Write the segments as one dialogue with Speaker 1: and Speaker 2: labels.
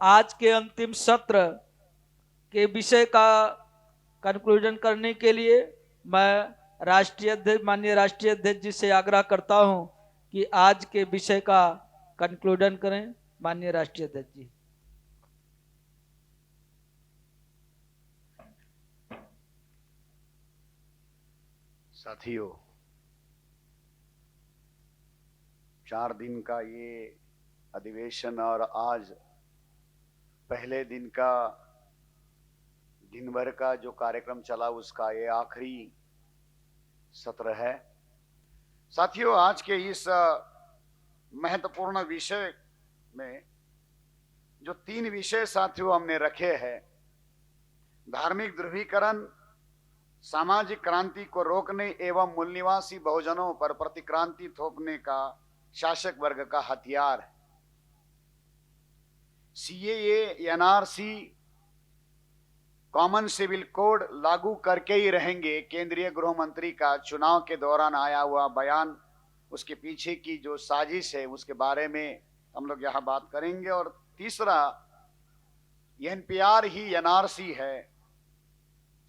Speaker 1: आज के अंतिम सत्र के विषय का कंक्लूजन करने के लिए मैं राष्ट्रीय अध्यक्ष, माननीय राष्ट्रीय अध्यक्ष जी से आग्रह करता हूं कि आज के विषय का कंक्लूजन करें। माननीय राष्ट्रीय अध्यक्ष जी।
Speaker 2: साथियों, 4 दिन का ये अधिवेशन और आज पहले दिन का दिन भर का जो कार्यक्रम चला उसका ये आखिरी सत्र है। साथियों, आज के इस महत्वपूर्ण विषय में जो 3 विषय साथियों हमने रखे हैं, धार्मिक ध्रुवीकरण, सामाजिक क्रांति को रोकने एवं मूल निवासी बहुजनों पर प्रतिक्रांति थोपने का शासक वर्ग का हथियार है। CAA, NRC, common civil code लागू करके ही रहेंगे, केंद्रीय गृह मंत्री का चुनाव के दौरान आया हुआ बयान, उसके पीछे की जो साजिश है उसके बारे में हम लोग यहां बात करेंगे। और तीसरा, एनपीआर ही एनआरसी है,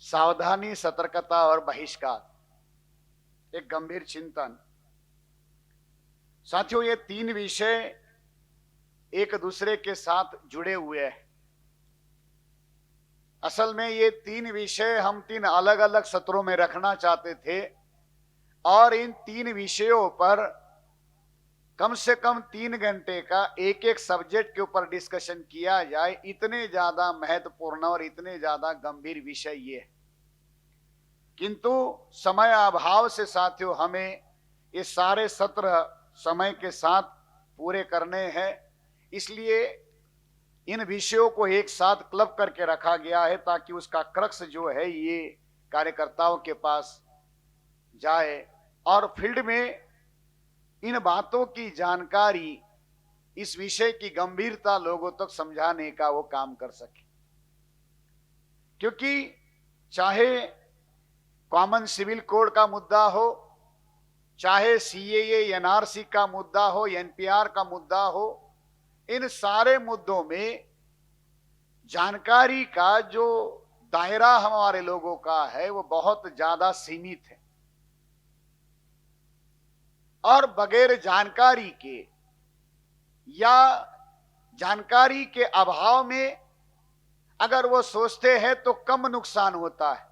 Speaker 2: सावधानी, सतर्कता और बहिष्कार, एक गंभीर चिंतन। साथियों, ये 3 विषय एक दूसरे के साथ जुड़े हुए हैं। असल में ये 3 विषय हम 3 अलग अलग सत्रों में रखना चाहते थे और इन 3 विषयों पर कम से कम 3 घंटे का एक एक सब्जेक्ट के ऊपर डिस्कशन किया जाए। इतने ज्यादा महत्वपूर्ण और इतने ज्यादा गंभीर विषय ये है, किंतु समय अभाव से साथियों हमें ये सारे सत्र समय के साथ पूरे करने हैं। इसलिए इन विषयों को एक साथ क्लब करके रखा गया है ताकि उसका क्रक्स जो है ये कार्यकर्ताओं के पास जाए और फील्ड में इन बातों की जानकारी, इस विषय की गंभीरता लोगों तक समझाने का वो काम कर सके। क्योंकि चाहे कॉमन सिविल कोड का मुद्दा हो, चाहे सीएए एनआरसी का मुद्दा हो, एनपीआर का मुद्दा हो, इन सारे मुद्दों में जानकारी का जो दायरा हमारे लोगों का है वो बहुत ज्यादा सीमित है और बगैर जानकारी के या जानकारी के अभाव में अगर वो सोचते हैं तो कम नुकसान होता है,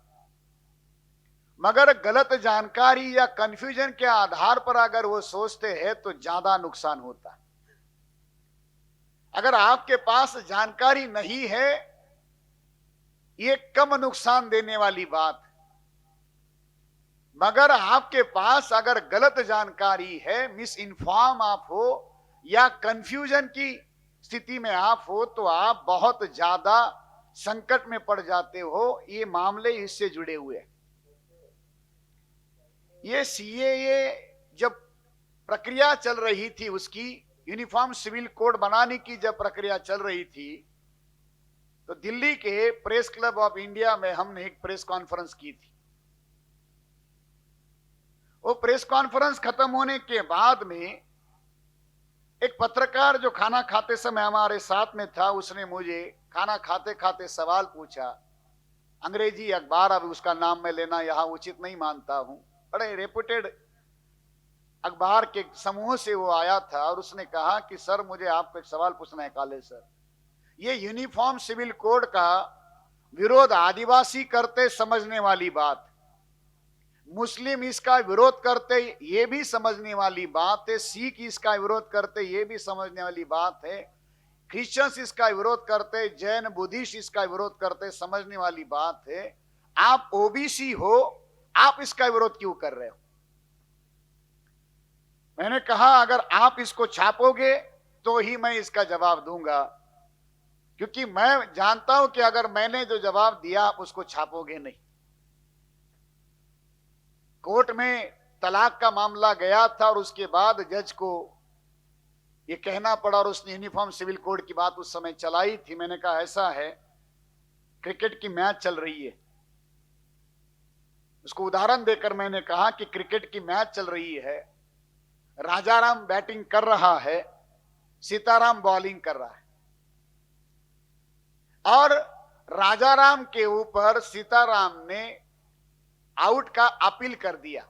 Speaker 2: मगर गलत जानकारी या कंफ्यूजन के आधार पर अगर वो सोचते हैं तो ज्यादा नुकसान होता है। अगर आपके पास जानकारी नहीं है, ये कम नुकसान देने वाली बात है, मगर आपके पास अगर गलत जानकारी है, मिस इन्फॉर्म आप हो या कंफ्यूजन की स्थिति में आप हो तो आप बहुत ज्यादा संकट में पड़ जाते हो। ये मामले इससे जुड़े हुए हैं। ये सीएए जब प्रक्रिया चल रही थी, उसकी यूनिफॉर्म सिविल कोड बनाने की जब प्रक्रिया चल रही थी, तो दिल्ली के प्रेस क्लब ऑफ इंडिया में हमने एक प्रेस कॉन्फ्रेंस की थी। वो प्रेस कॉन्फ्रेंस खत्म होने के बाद में एक पत्रकार जो खाना खाते समय हमारे साथ में था, उसने मुझे खाना खाते खाते सवाल पूछा। अंग्रेजी अखबार, अब उसका नाम मैं लेना यहां उचित नहीं मानता हूं, बड़े रेपुटेड अखबार के समूह से वो आया था और उसने कहा कि सर मुझे आपको एक सवाल पूछना है काले सर, ये यूनिफॉर्म सिविल कोड का विरोध आदिवासी करते समझने वाली बात, मुस्लिम इसका विरोध करते ये भी समझने वाली बात है, सिख इसका विरोध करते ये भी समझने वाली बात है, क्रिश्चियंस इसका विरोध करते, जैन बुद्धिस्ट इसका विरोध करते समझने वाली बात है। आप ओबीसी हो, आप इसका विरोध क्यों कर रहे हो? मैंने कहा अगर आप इसको छापोगे तो ही मैं इसका जवाब दूंगा, क्योंकि मैं जानता हूं कि अगर मैंने जो जवाब दिया आप उसको छापोगे नहीं। कोर्ट में तलाक का मामला गया था और उसके बाद जज को ये कहना पड़ा और उसने यूनिफॉर्म सिविल कोड की बात उस समय चलाई थी। मैंने कहा ऐसा है, क्रिकेट की मैच चल रही है, उसको उदाहरण देकर मैंने कहा कि क्रिकेट की मैच चल रही है, राजाराम बैटिंग कर रहा है, सीताराम बॉलिंग कर रहा है, और राजाराम के ऊपर सीताराम ने आउट का अपील कर दिया,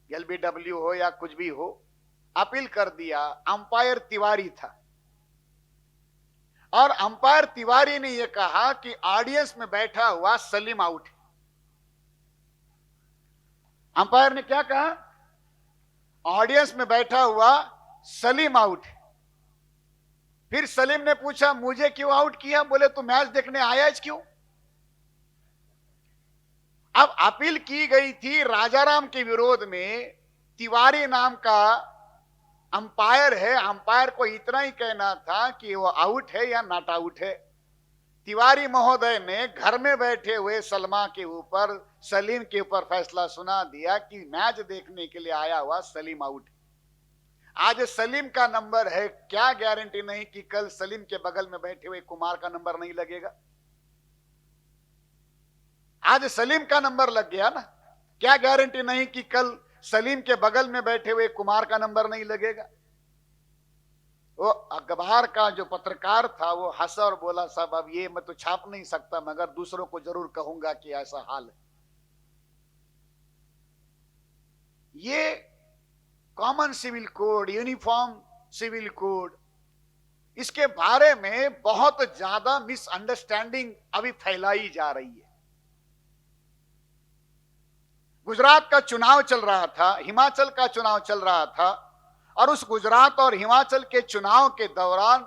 Speaker 2: एलबीडब्ल्यू हो या कुछ भी हो, अपील कर दिया। अंपायर तिवारी था और अंपायर तिवारी ने यह कहा कि ऑडियंस में बैठा हुआ सलीम आउट है। अंपायर ने क्या कहा? ऑडियंस में बैठा हुआ सलीम आउट है। फिर सलीम ने पूछा मुझे क्यों आउट किया? बोले तू मैच देखने आया है क्यों? अब अपील की गई थी राजाराम के विरोध में, तिवारी नाम का अंपायर है, अंपायर को इतना ही कहना था कि वो आउट है या नॉट आउट है। तिवारी महोदय ने घर में बैठे हुए सलमा के ऊपर, सलीम के ऊपर फैसला सुना दिया कि मैच देखने के लिए आया हुआ सलीम आउट है। आज सलीम का नंबर है, क्या गारंटी नहीं कि कल सलीम के बगल में बैठे हुए कुमार का नंबर नहीं लगेगा। आज सलीम का नंबर लग गया ना, क्या गारंटी नहीं कि कल सलीम के बगल में बैठे हुए कुमार का नंबर नहीं लगेगा। वो अखबार का जो पत्रकार था वो हंसा और बोला साहब अब ये मैं तो छाप नहीं सकता मगर दूसरों को जरूर कहूंगा कि ऐसा हाल है। ये common civil code, uniform civil code, इसके बारे में बहुत ज्यादा मिसअंडरस्टैंडिंग अभी फैलाई जा रही है। गुजरात का चुनाव चल रहा था, हिमाचल का चुनाव चल रहा था और उस गुजरात और हिमाचल के चुनाव के दौरान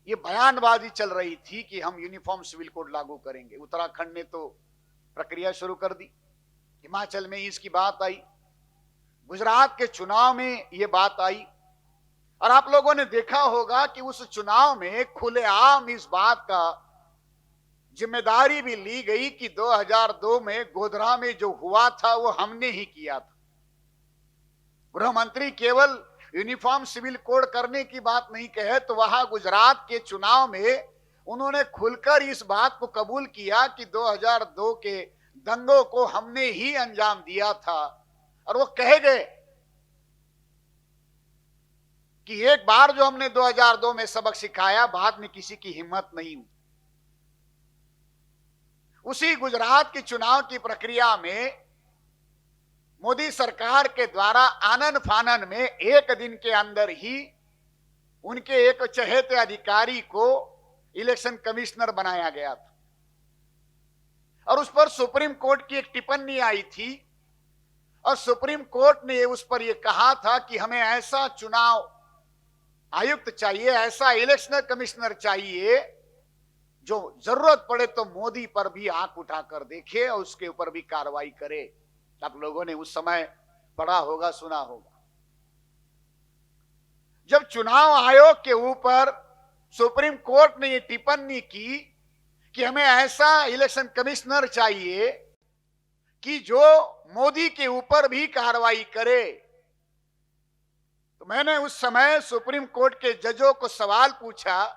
Speaker 2: ये बयानबाजी चल रही थी कि हम यूनिफॉर्म सिविल कोड लागू करेंगे। उत्तराखंड ने तो प्रक्रिया शुरू कर दी, हिमाचल में इसकी बात आई, गुजरात के चुनाव में ये बात आई और आप लोगों ने देखा होगा कि उस चुनाव में खुलेआम इस बात का जिम्मेदारी भी ली गई कि 2002 में गोधरा में जो हुआ था वो हमने ही किया था। गृह मंत्री केवल यूनिफॉर्म सिविल कोड करने की बात नहीं कहे तो वहां गुजरात के चुनाव में उन्होंने खुलकर इस बात को कबूल किया कि 2002 के दंगों को हमने ही अंजाम दिया था। और वो कह गए कि एक बार जो हमने 2002 में सबक सिखाया बाद में किसी की हिम्मत नहीं हुई। उसी गुजरात के चुनाव की प्रक्रिया में मोदी सरकार के द्वारा आनन फानन में एक दिन के अंदर ही उनके एक चहेते अधिकारी को इलेक्शन कमिश्नर बनाया गया था और उस पर सुप्रीम कोर्ट की एक टिप्पणी आई थी और सुप्रीम कोर्ट ने उस पर यह कहा था कि हमें ऐसा चुनाव आयुक्त चाहिए, ऐसा इलेक्शन कमिश्नर चाहिए जो जरूरत पड़े तो मोदी पर भी आंख उठाकर देखे और उसके ऊपर भी कार्रवाई करे। आप लोगों ने उस समय पढ़ा होगा, सुना होगा। जब चुनाव आयोग के ऊपर सुप्रीम कोर्ट ने यह टिप्पणी की कि हमें ऐसा इलेक्शन कमिश्नर चाहिए कि जो मोदी के ऊपर भी कार्रवाई करे, तो मैंने उस समय सुप्रीम कोर्ट के जजों को सवाल पूछा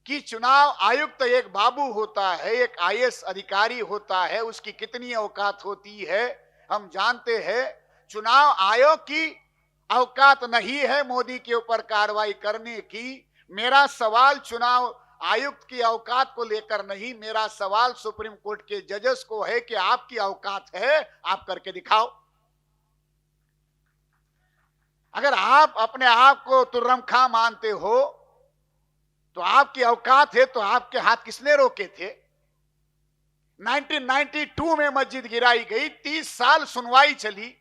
Speaker 2: कि चुनाव आयुक्त एक बाबू होता है, एक आईएएस अधिकारी होता है, उसकी कितनी औकात होती है हम जानते हैं। चुनाव आयोग की औकात नहीं है मोदी के ऊपर कार्रवाई करने की। मेरा सवाल चुनाव आयुक्त की औकात को लेकर नहीं, मेरा सवाल सुप्रीम कोर्ट के जजेस को है कि आपकी औकात है, आप करके दिखाओ। अगर आप अपने आप को तुर्रम खां मानते हो तो आपकी औकात है, तो आपके हाथ किसने रोके थे? 1992 में मस्जिद गिराई गई, 30 साल सुनवाई चली,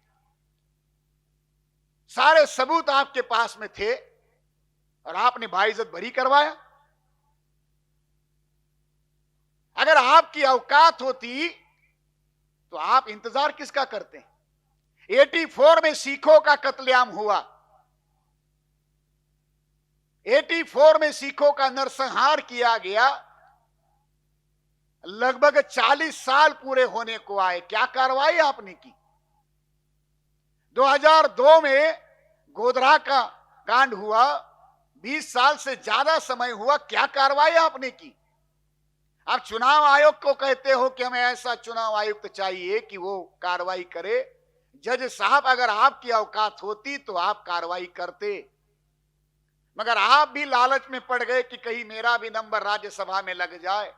Speaker 2: सारे सबूत आपके पास में थे और आपने बाइज्जत बरी करवाया। अगर आपकी औकात होती तो आप इंतजार किसका करते हैं? 84 में सिखों का कत्लेआम हुआ, 84 में सिखों का नरसंहार किया गया, लगभग 40 साल पूरे होने को आए, क्या कार्रवाई आपने की? 2002 में गोधरा का कांड हुआ, 20 साल से ज्यादा समय हुआ, क्या कार्रवाई आपने की? आप चुनाव आयोग को कहते हो कि हमें ऐसा चुनाव आयुक्त चाहिए कि वो कार्रवाई करे। जज साहब, अगर आपकी औकात होती तो आप कार्रवाई करते। मगर आप भी लालच में पड़ गए कि कहीं मेरा भी नंबर राज्यसभा में लग जाए,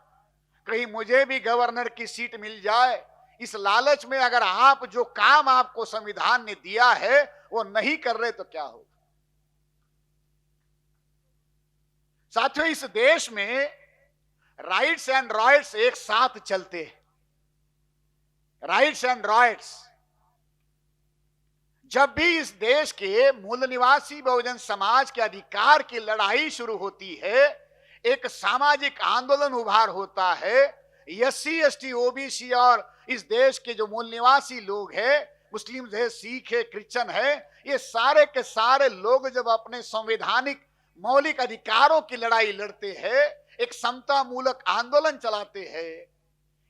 Speaker 2: कहीं मुझे भी गवर्नर की सीट मिल जाए। इस लालच में अगर आप जो काम आपको संविधान ने दिया है वो नहीं कर रहे तो क्या होगा। साथियों, इस देश में राइट्स एंड रॉयट्स एक साथ चलते हैं। Rights and riots. जब भी इस देश के मूल निवासी बहुजन समाज के अधिकार की लड़ाई शुरू होती है, एक सामाजिक आंदोलन उभार होता है। एससी एसटी ओबीसी और इस देश के जो मूल निवासी लोग हैं, मुस्लिम है, सिख है, क्रिश्चियन है, ये सारे के सारे लोग जब अपने संवैधानिक मौलिक अधिकारों की लड़ाई लड़ते हैं, एक समता मूलक आंदोलन चलाते हैं,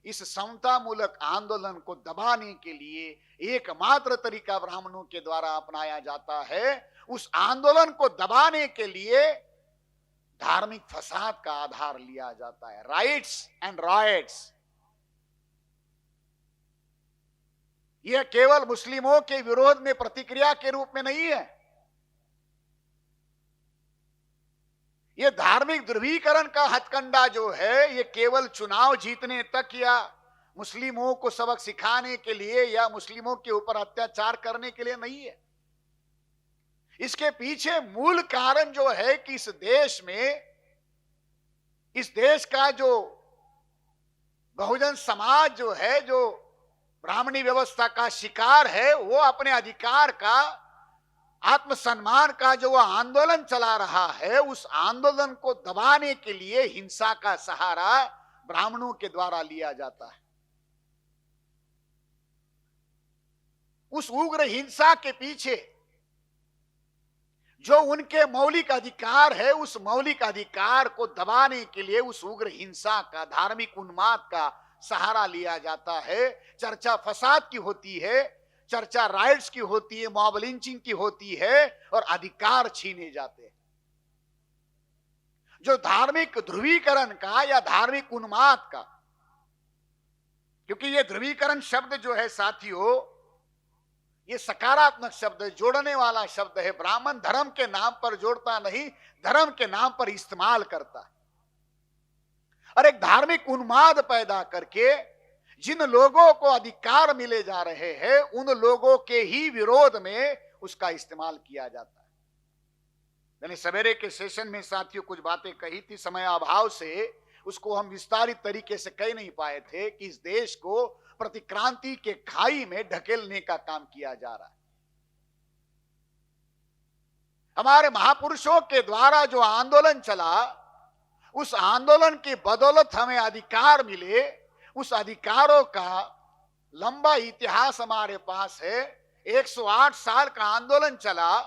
Speaker 2: इस समता मूलक आंदोलन को दबाने के लिए एकमात्र तरीका ब्राह्मणों के द्वारा अपनाया जाता है। उस आंदोलन को दबाने के लिए धार्मिक फसाद का आधार लिया जाता है, राइट्स एंड रॉयट्स। यह केवल मुस्लिमों के विरोध में प्रतिक्रिया के रूप में नहीं है, ये धार्मिक ध्रुवीकरण का हथकंडा जो है, ये केवल चुनाव जीतने तक या मुस्लिमों को सबक सिखाने के लिए या मुस्लिमों के ऊपर अत्याचार करने के लिए नहीं है। इसके पीछे मूल कारण जो है कि इस देश में, इस देश का जो बहुजन समाज जो है, जो ब्राह्मणी व्यवस्था का शिकार है, वो अपने अधिकार का, आत्मसम्मान का जो आंदोलन चला रहा है, उस आंदोलन को दबाने के लिए हिंसा का सहारा ब्राह्मणों के द्वारा लिया जाता है। उस उग्र हिंसा के पीछे जो उनके मौलिक अधिकार है, उस मौलिक अधिकार को दबाने के लिए उस उग्र हिंसा का, धार्मिक उन्माद का सहारा लिया जाता है। चर्चा फसाद की होती है, चर्चा राइट्स की होती है, मॉब लिंचिंग की होती है और अधिकार छीने जाते हैं। जो धार्मिक ध्रुवीकरण का या धार्मिक उन्माद का, क्योंकि ये ध्रुवीकरण शब्द जो है साथियों, ये सकारात्मक शब्द है, जोड़ने वाला शब्द है। ब्राह्मण धर्म के नाम पर जोड़ता नहीं, धर्म के नाम पर इस्तेमाल करता है। और एक धार्मिक उन्माद पैदा करके जिन लोगों को अधिकार मिले जा रहे हैं, उन लोगों के ही विरोध में उसका इस्तेमाल किया जाता है। मैंने सवेरे के सेशन में साथियों कुछ बातें कही थी, समय अभाव से उसको हम विस्तारित तरीके से कह नहीं पाए थे कि इस देश को प्रतिक्रांति के खाई में ढकेलने का काम किया जा रहा है। हमारे महापुरुषों के द्वारा जो आंदोलन चला, उस आंदोलन की बदौलत हमें अधिकार मिले। उस अधिकारों का लंबा इतिहास हमारे पास है। 108 साल का आंदोलन चला,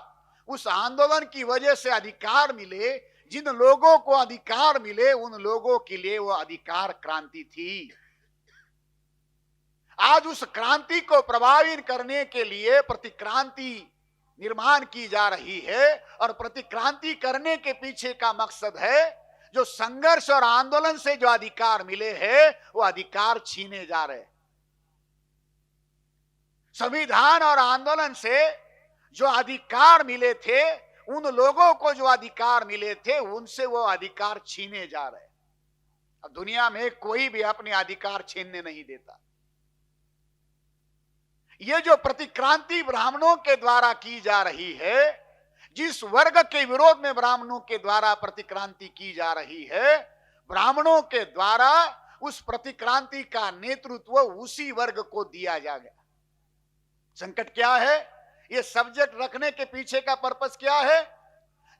Speaker 2: उस आंदोलन की वजह से अधिकार मिले। जिन लोगों को अधिकार मिले, उन लोगों के लिए वो अधिकार क्रांति थी। आज उस क्रांति को प्रभावित करने के लिए प्रतिक्रांति निर्माण की जा रही है, और प्रतिक्रांति करने के पीछे का मकसद है जो संघर्ष और आंदोलन से जो अधिकार मिले हैं, वो अधिकार छीने जा रहे हैं। संविधान और आंदोलन से जो अधिकार मिले थे, उन लोगों को जो अधिकार मिले थे, उनसे वो अधिकार छीने जा रहे हैं। अब दुनिया में कोई भी अपने अधिकार छीनने नहीं देता। ये जो प्रतिक्रांति ब्राह्मणों के द्वारा की जा रही है, जिस वर्ग के विरोध में ब्राह्मणों के द्वारा प्रतिक्रांति की जा रही है, ब्राह्मणों के द्वारा उस प्रतिक्रांति का नेतृत्व उसी वर्ग को दिया जा गया। संकट क्या है? ये सब्जेक्ट रखने के पीछे का पर्पस क्या है?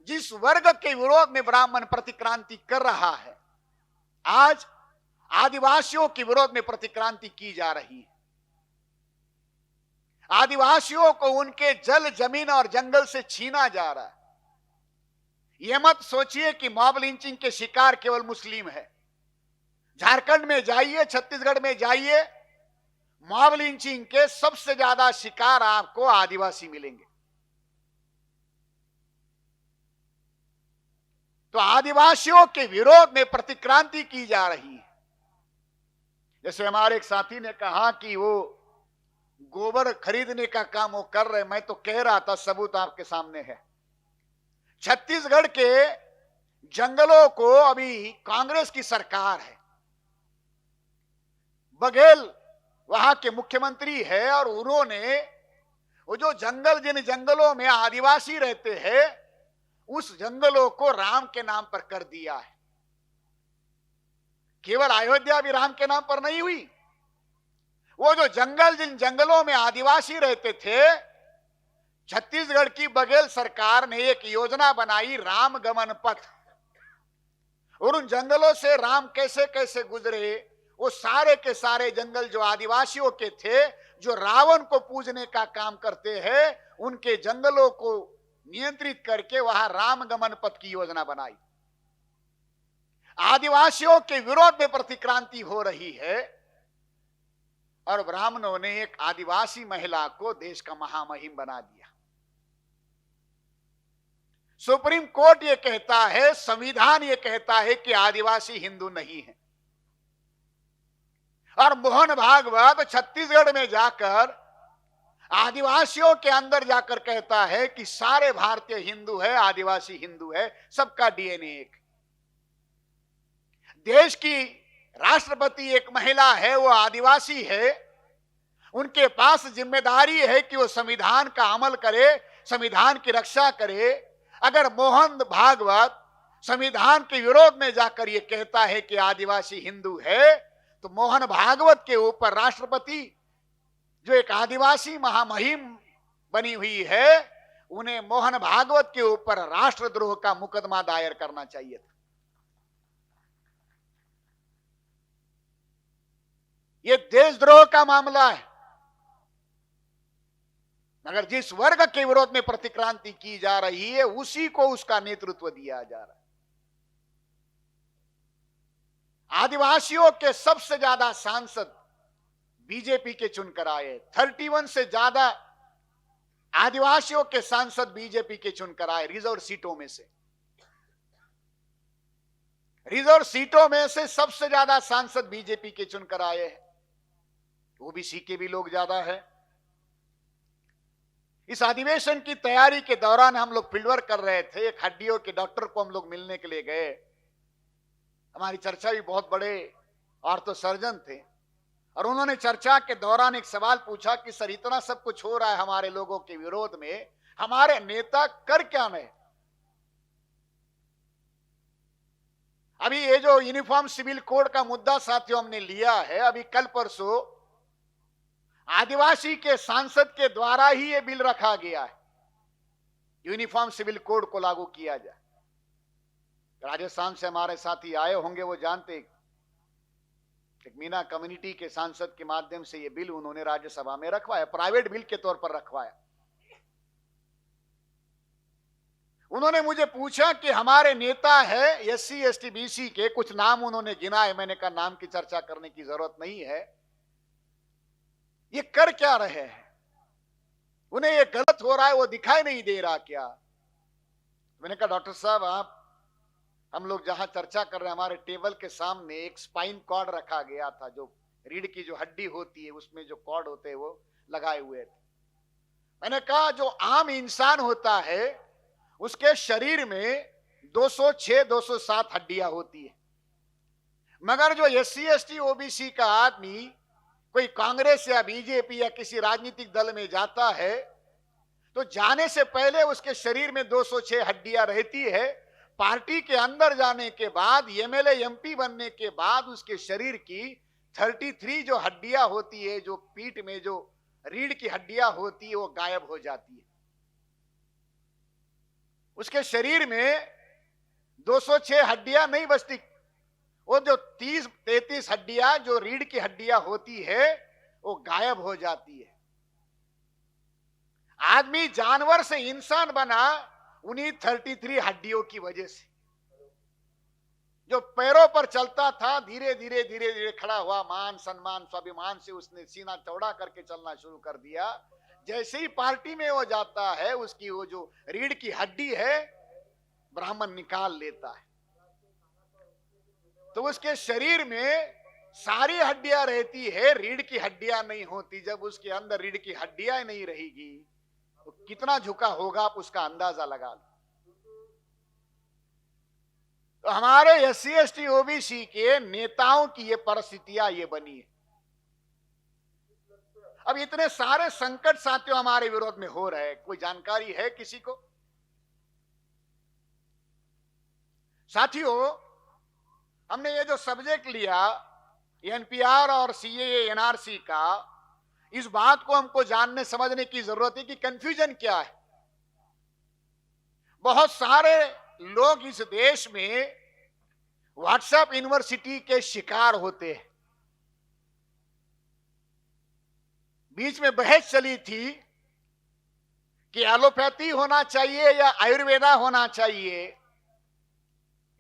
Speaker 2: जिस वर्ग के विरोध में ब्राह्मण प्रतिक्रांति कर रहा है, आज आदिवासियों के विरोध में प्रतिक्रांति की जा रही है। आदिवासियों को उनके जल, जमीन और जंगल से छीना जा रहा है। यह मत सोचिए कि मॉब लिंचिंग के शिकार केवल मुस्लिम है। झारखंड में जाइए, छत्तीसगढ़ में जाइए, मॉब लिंचिंग के सबसे ज्यादा शिकार आपको आदिवासी मिलेंगे। तो आदिवासियों के विरोध में प्रतिक्रांति की जा रही है। जैसे हमारे एक साथी ने कहा कि वो गोबर खरीदने का काम वो कर रहे, मैं तो कह रहा था, सबूत आपके सामने है। छत्तीसगढ़ के जंगलों को अभी कांग्रेस की सरकार है, बघेल वहां के मुख्यमंत्री है, और उन्होंने वो जो जंगल, जिन जंगलों में आदिवासी रहते हैं, उस जंगलों को राम के नाम पर कर दिया है। केवल अयोध्या भी राम के नाम पर नहीं हुई, वो जो जंगल, जिन जंगलों में आदिवासी रहते थे, छत्तीसगढ़ की बघेल सरकार ने एक योजना बनाई, राम गमन पथ, और उन जंगलों से राम कैसे कैसे गुजरे, वो सारे के सारे जंगल जो आदिवासियों के थे, जो रावण को पूजने का काम करते हैं, उनके जंगलों को नियंत्रित करके वहां राम गमन पथ की योजना बनाई। आदिवासियों के विरोध में प्रतिक्रांति हो रही है, और ब्राह्मणों ने एक आदिवासी महिला को देश का महामहिम बना दिया। सुप्रीम कोर्ट ये कहता है, संविधान ये कहता है कि आदिवासी हिंदू नहीं है, और मोहन भागवत छत्तीसगढ़ में जाकर आदिवासियों के अंदर जाकर कहता है कि सारे भारतीय हिंदू है, आदिवासी हिंदू है, सबका डीएनए एक। देश की राष्ट्रपति एक महिला है, वो आदिवासी है, उनके पास जिम्मेदारी है कि वो संविधान का अमल करे, संविधान की रक्षा करे। अगर मोहन भागवत संविधान के विरोध में जाकर ये कहता है कि आदिवासी हिंदू है, तो मोहन भागवत के ऊपर राष्ट्रपति, जो एक आदिवासी महामहिम बनी हुई है, उन्हें मोहन भागवत के ऊपर राष्ट्रद्रोह का मुकदमा दायर करना चाहिए था। ये देशद्रोह का मामला है, मगर जिस वर्ग के विरोध में प्रतिक्रांति की जा रही है, उसी को उसका नेतृत्व दिया जा रहा है। आदिवासियों के सबसे ज्यादा सांसद बीजेपी के चुनकर आए, 31 से ज्यादा आदिवासियों के सांसद बीजेपी के चुनकर आए रिजर्व सीटों में से। रिजर्व सीटों में से सबसे ज्यादा सांसद बीजेपी के चुनकर आए हैं, ओबीसी के भी लोग ज्यादा है। इस अधिवेशन की तैयारी के दौरान हम लोग फील्डवर्क कर रहे थे, एक हड्डियों के डॉक्टर को हम लोग मिलने के लिए गए। हमारी चर्चा भी बहुत बड़े ऑर्थो सर्जन थे, और उन्होंने चर्चा के दौरान एक सवाल पूछा कि सर, इतना सब कुछ हो रहा है हमारे लोगों के विरोध में, हमारे नेता कर क्या रहे? अभी ये जो यूनिफॉर्म सिविल कोड का मुद्दा साथियों हमने लिया है, अभी कल परसों आदिवासी के सांसद के द्वारा ही ये बिल रखा गया है, यूनिफॉर्म सिविल कोड को लागू किया जाए। राजस्थान से हमारे साथी आए होंगे, वो जानते, एक मीना कम्युनिटी के सांसद के माध्यम से ये बिल उन्होंने राज्यसभा में रखवाया, प्राइवेट बिल के तौर पर रखवाया। उन्होंने मुझे पूछा कि हमारे नेता है एससी एसटी बीसी के, कुछ नाम उन्होंने गिनाए। मैंने कहा नाम की चर्चा करने की जरूरत नहीं है, ये कर क्या रहे हैं, उन्हें ये गलत हो रहा है वो दिखाई नहीं दे रहा क्या? मैंने कहा डॉक्टर साहब, आप, हम लोग जहां चर्चा कर रहे हैं, हमारे टेबल के सामने एक स्पाइन कॉर्ड रखा गया था, जो रीढ़ की जो हड्डी होती है उसमें जो कॉर्ड होते हैं वो लगाए हुए थे। मैंने कहा जो आम इंसान होता है उसके शरीर में 206 207 हड्डियां होती है, मगर जो एससी एसटी ओबीसी का आदमी कोई कांग्रेस या बीजेपी या किसी राजनीतिक दल में जाता है, तो जाने से पहले उसके शरीर में 206 हड्डियां रहती है। पार्टी के अंदर जाने के बाद, एमएलए एमपी बनने के बाद, उसके शरीर की 33 जो हड्डियां होती है, जो पीठ में जो रीढ़ की हड्डियां होती है, वो गायब हो जाती है। उसके शरीर में 206 हड्डियां नहीं बचती, वो जो 30-33 हड्डियां जो रीढ़ की हड्डियां होती है वो गायब हो जाती है। आदमी जानवर से इंसान बना उन्हीं 33 हड्डियों की वजह से। जो पैरों पर चलता था, धीरे धीरे धीरे धीरे खड़ा हुआ, मान सम्मान स्वाभिमान से उसने सीना चौड़ा करके चलना शुरू कर दिया। जैसे ही पार्टी में वो जाता है, उसकी वो जो रीढ़ की हड्डी है ब्राह्मण निकाल लेता है, तो उसके शरीर में सारी हड्डियां रहती है, रीढ़ की हड्डियां नहीं होती। जब उसके अंदर रीढ़ की हड्डियां नहीं रहेगी तो कितना झुका होगा, आप उसका अंदाजा लगा लो। तो हमारे SC ST OBC के नेताओं की ये परिस्थितियां ये बनी है। अब इतने सारे संकट साथियों हमारे विरोध में हो रहे हैं, कोई जानकारी है किसी को? साथियों, हमने ये जो सब्जेक्ट लिया NPR और CAA NRC का, इस बात को हमको जानने समझने की जरूरत है कि कंफ्यूजन क्या है। बहुत सारे लोग इस देश में व्हाट्सएप यूनिवर्सिटी के शिकार होते हैं। बीच में बहस चली थी कि एलोपैथी होना चाहिए या आयुर्वेदा होना चाहिए।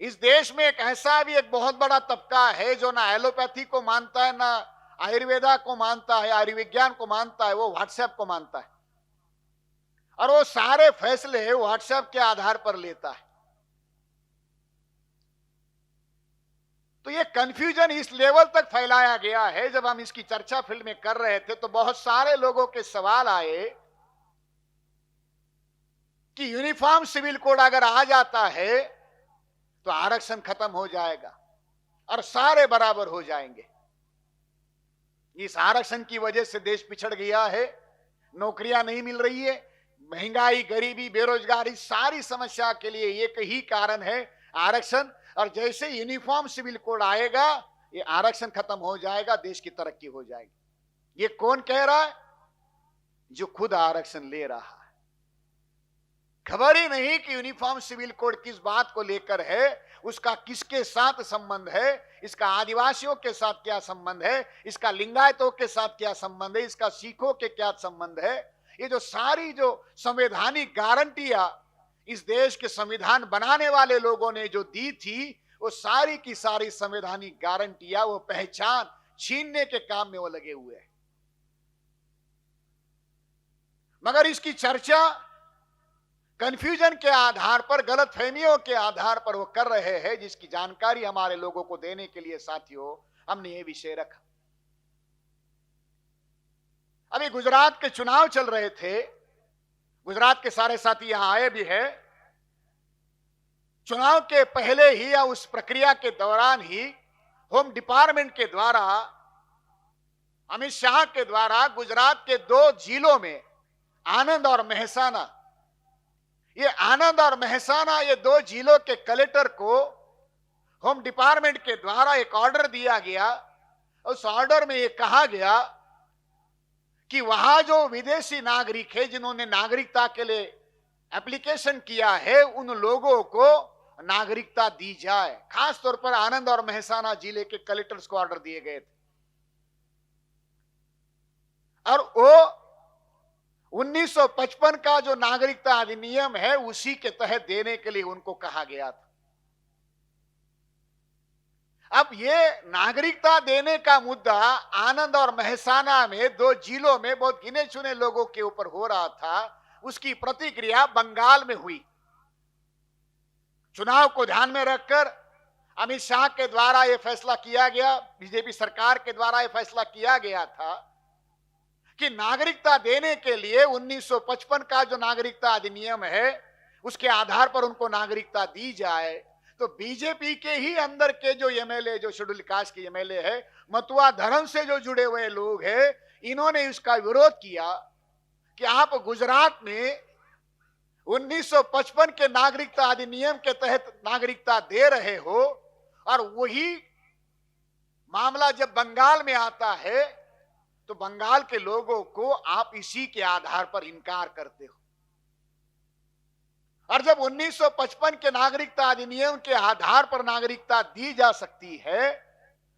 Speaker 2: इस देश में एक ऐसा भी एक बहुत बड़ा तबका है जो ना एलोपैथी को मानता है, ना आयुर्वेदा को मानता है, आयुर्विज्ञान को मानता है, वो व्हाट्सएप को मानता है और वो सारे फैसले व्हाट्सएप के आधार पर लेता है। तो ये कंफ्यूजन इस लेवल तक फैलाया गया है। जब हम इसकी चर्चा फील्ड में कर रहे थे तो बहुत सारे लोगों के सवाल आए कि यूनिफॉर्म सिविल कोड अगर आ जाता है तो आरक्षण खत्म हो जाएगा और सारे बराबर हो जाएंगे। इस आरक्षण की वजह से देश पिछड़ गया है, नौकरियां नहीं मिल रही है, महंगाई, गरीबी, बेरोजगारी, सारी समस्या के लिए एक ही कारण है, आरक्षण। और जैसे यूनिफॉर्म सिविल कोड आएगा ये आरक्षण खत्म हो जाएगा, देश की तरक्की हो जाएगी। ये कौन कह रहा है? जो खुद आरक्षण ले रहा है। खबर ही नहीं कि यूनिफॉर्म सिविल कोड किस बात को लेकर है, उसका किसके साथ संबंध है, इसका आदिवासियों के साथ क्या संबंध है, इसका लिंगायतों के साथ क्या संबंध है, इसका सिखों के क्या संबंध है। ये जो सारी जो संवैधानिक गारंटियां इस देश के संविधान बनाने वाले लोगों ने जो दी थी, वो सारी की सारी संवैधानिक गारंटियां, वो पहचान छीनने के काम में वो लगे हुए हैं। मगर इसकी चर्चा कंफ्यूजन के आधार पर, गलतफहमियों के आधार पर वो कर रहे हैं, जिसकी जानकारी हमारे लोगों को देने के लिए साथियों हमने ये विषय रखा। अभी गुजरात के चुनाव चल रहे थे, गुजरात के सारे साथी यहां आए भी हैं। चुनाव के पहले ही या उस प्रक्रिया के दौरान ही होम डिपार्टमेंट के द्वारा, अमित शाह के द्वारा गुजरात के 2 जिलों में, आनंद और मेहसाना, ये आनंद और मेहसाना, ये 2 जिलों के कलेक्टर को होम डिपार्टमेंट के द्वारा एक ऑर्डर दिया गया। उस ऑर्डर में ये कहा गया कि वहां जो विदेशी नागरिक है, जिन्होंने नागरिकता के लिए एप्लीकेशन किया है, उन लोगों को नागरिकता दी जाए। खास तौर पर आनंद और मेहसाना जिले के कलेक्टर्स को ऑर्डर दिए गए थे और वो 1955 का जो नागरिकता अधिनियम है उसी के तहत देने के लिए उनको कहा गया था। अब ये नागरिकता देने का मुद्दा आनंद और मेहसाना में 2 जिलों में बहुत गिने चुने लोगों के ऊपर हो रहा था। उसकी प्रतिक्रिया बंगाल में हुई। चुनाव को ध्यान में रखकर अमित शाह के द्वारा यह फैसला किया गया, बीजेपी सरकार के द्वारा यह फैसला किया गया था कि नागरिकता देने के लिए 1955 का जो नागरिकता अधिनियम है उसके आधार पर उनको नागरिकता दी जाए। तो बीजेपी के ही अंदर के जो एमएलए, जो शेड्यूल कास्ट के एमएलए है, मतुआ धर्म से जो जुड़े हुए लोग हैं, इन्होंने इसका विरोध किया कि आप गुजरात में 1955 के नागरिकता अधिनियम के तहत नागरिकता दे रहे हो और वही मामला जब बंगाल में आता है तो बंगाल के लोगों को आप इसी के आधार पर इनकार करते हो। और जब 1955 के नागरिकता अधिनियम के आधार पर नागरिकता दी जा सकती है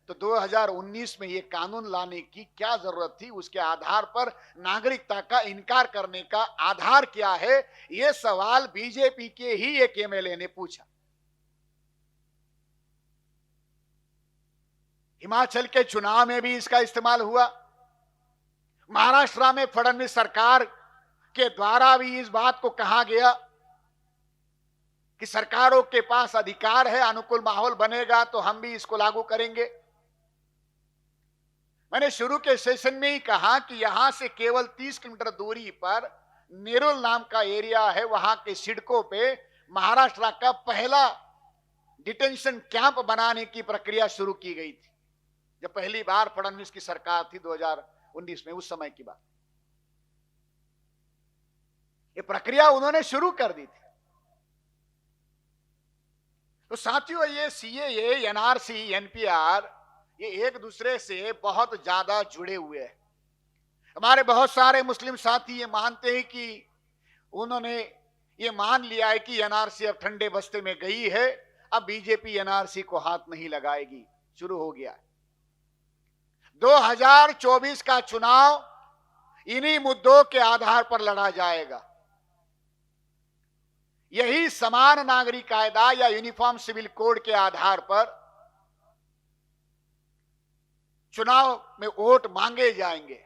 Speaker 2: तो 2019 में यह कानून लाने की क्या जरूरत थी? उसके आधार पर नागरिकता का इनकार करने का आधार क्या है? यह सवाल बीजेपी के ही एक एमएलए ने पूछा। हिमाचल के चुनाव में भी इसका इस्तेमाल हुआ। महाराष्ट्र में फडणवीस सरकार के द्वारा भी इस बात को कहा गया कि सरकारों के पास अधिकार है, अनुकूल माहौल बनेगा तो हम भी इसको लागू करेंगे। मैंने शुरू के सेशन में ही कहा कि यहां से केवल 30 किलोमीटर दूरी पर नेरुल नाम का एरिया है, वहां के सिडकों पे महाराष्ट्र का पहला डिटेंशन कैंप बनाने की प्रक्रिया शुरू की गई थी जब पहली बार फडणवीस की सरकार थी 2019 में, उस समय की बात। ये प्रक्रिया उन्होंने शुरू कर दी थी। तो साथियों, ये सीएए, एनआरसी, एनपीआर, ये एक दूसरे से बहुत ज्यादा जुड़े हुए हैं। हमारे बहुत सारे मुस्लिम साथी ये मानते हैं कि उन्होंने ये मान लिया है कि एनआरसी अब ठंडे बस्ते में गई है, अब बीजेपी एनआरसी को हाथ नहीं लगाएगी। शुरू हो गया 2024 का चुनाव इन्हीं मुद्दों के आधार पर लड़ा जाएगा। यही समान नागरिक कायदा या यूनिफॉर्म सिविल कोड के आधार पर चुनाव में वोट मांगे जाएंगे।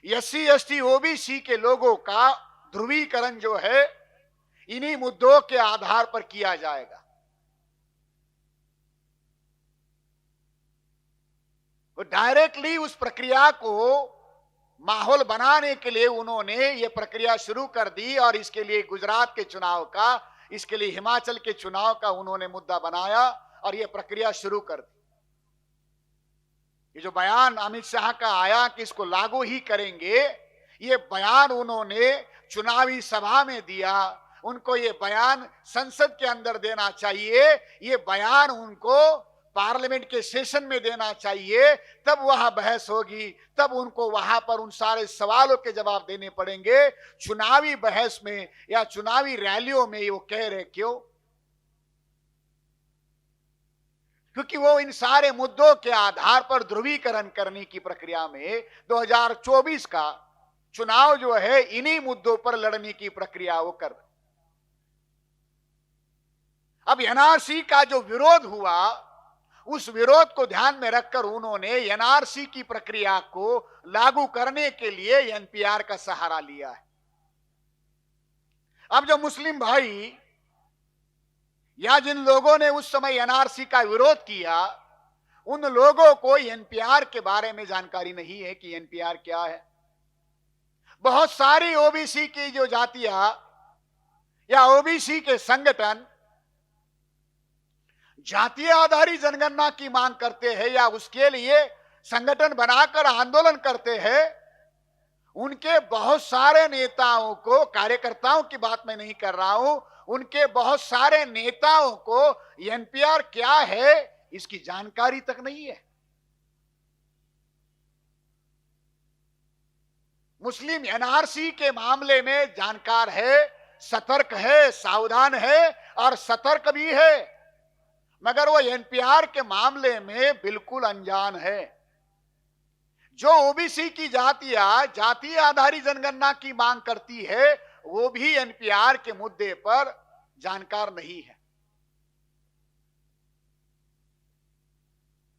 Speaker 2: एससी, एसटी, ओबीसी के लोगों का ध्रुवीकरण जो है इन्हीं मुद्दों के आधार पर किया जाएगा। तो डायरेक्टली उस प्रक्रिया को माहौल बनाने के लिए उन्होंने ये प्रक्रिया शुरू कर दी और इसके लिए गुजरात के चुनाव का, इसके लिए हिमाचल के चुनाव का उन्होंने मुद्दा बनाया और ये प्रक्रिया शुरू कर दी। ये जो बयान अमित शाह का आया कि इसको लागू ही करेंगे, ये बयान उन्होंने चुनावी सभा में दिया। उनको ये बयान संसद के अंदर देना चाहिए, ये बयान उनको पार्लियामेंट के सेशन में देना चाहिए, तब वहां बहस होगी, तब उनको वहां पर उन सारे सवालों के जवाब देने पड़ेंगे। चुनावी बहस में या चुनावी रैलियों में वो कह रहे क्यों? क्योंकि वो इन सारे मुद्दों के आधार पर ध्रुवीकरण करने की प्रक्रिया में 2024 का चुनाव जो है इन्हीं मुद्दों पर लड़ने की प्रक्रिया वो कर रहे। अब एनआरसी का जो विरोध हुआ, उस विरोध को ध्यान में रखकर उन्होंने एनआरसी की प्रक्रिया को लागू करने के लिए एनपीआर का सहारा लिया है। अब जो मुस्लिम भाई या जिन लोगों ने उस समय एनआरसी का विरोध किया, उन लोगों को एनपीआर के बारे में जानकारी नहीं है कि एनपीआर क्या है। बहुत सारी ओबीसी की जो जातियां या ओबीसी के संगठन जातीय आधारित जनगणना की मांग करते हैं या उसके लिए संगठन बनाकर आंदोलन करते हैं, उनके बहुत सारे नेताओं को, कार्यकर्ताओं की बात मैं नहीं कर रहा हूं, उनके बहुत सारे नेताओं को एनपीआर क्या है इसकी जानकारी तक नहीं है। मुस्लिम एनआरसी के मामले में जानकार है, सतर्क है, सावधान है और सतर्क भी है, मगर वो एनपीआर के मामले में बिल्कुल अनजान है। जो ओबीसी की जातियां जातीय आधारित जनगणना की मांग करती है, वो भी एनपीआर के मुद्दे पर जानकार नहीं है।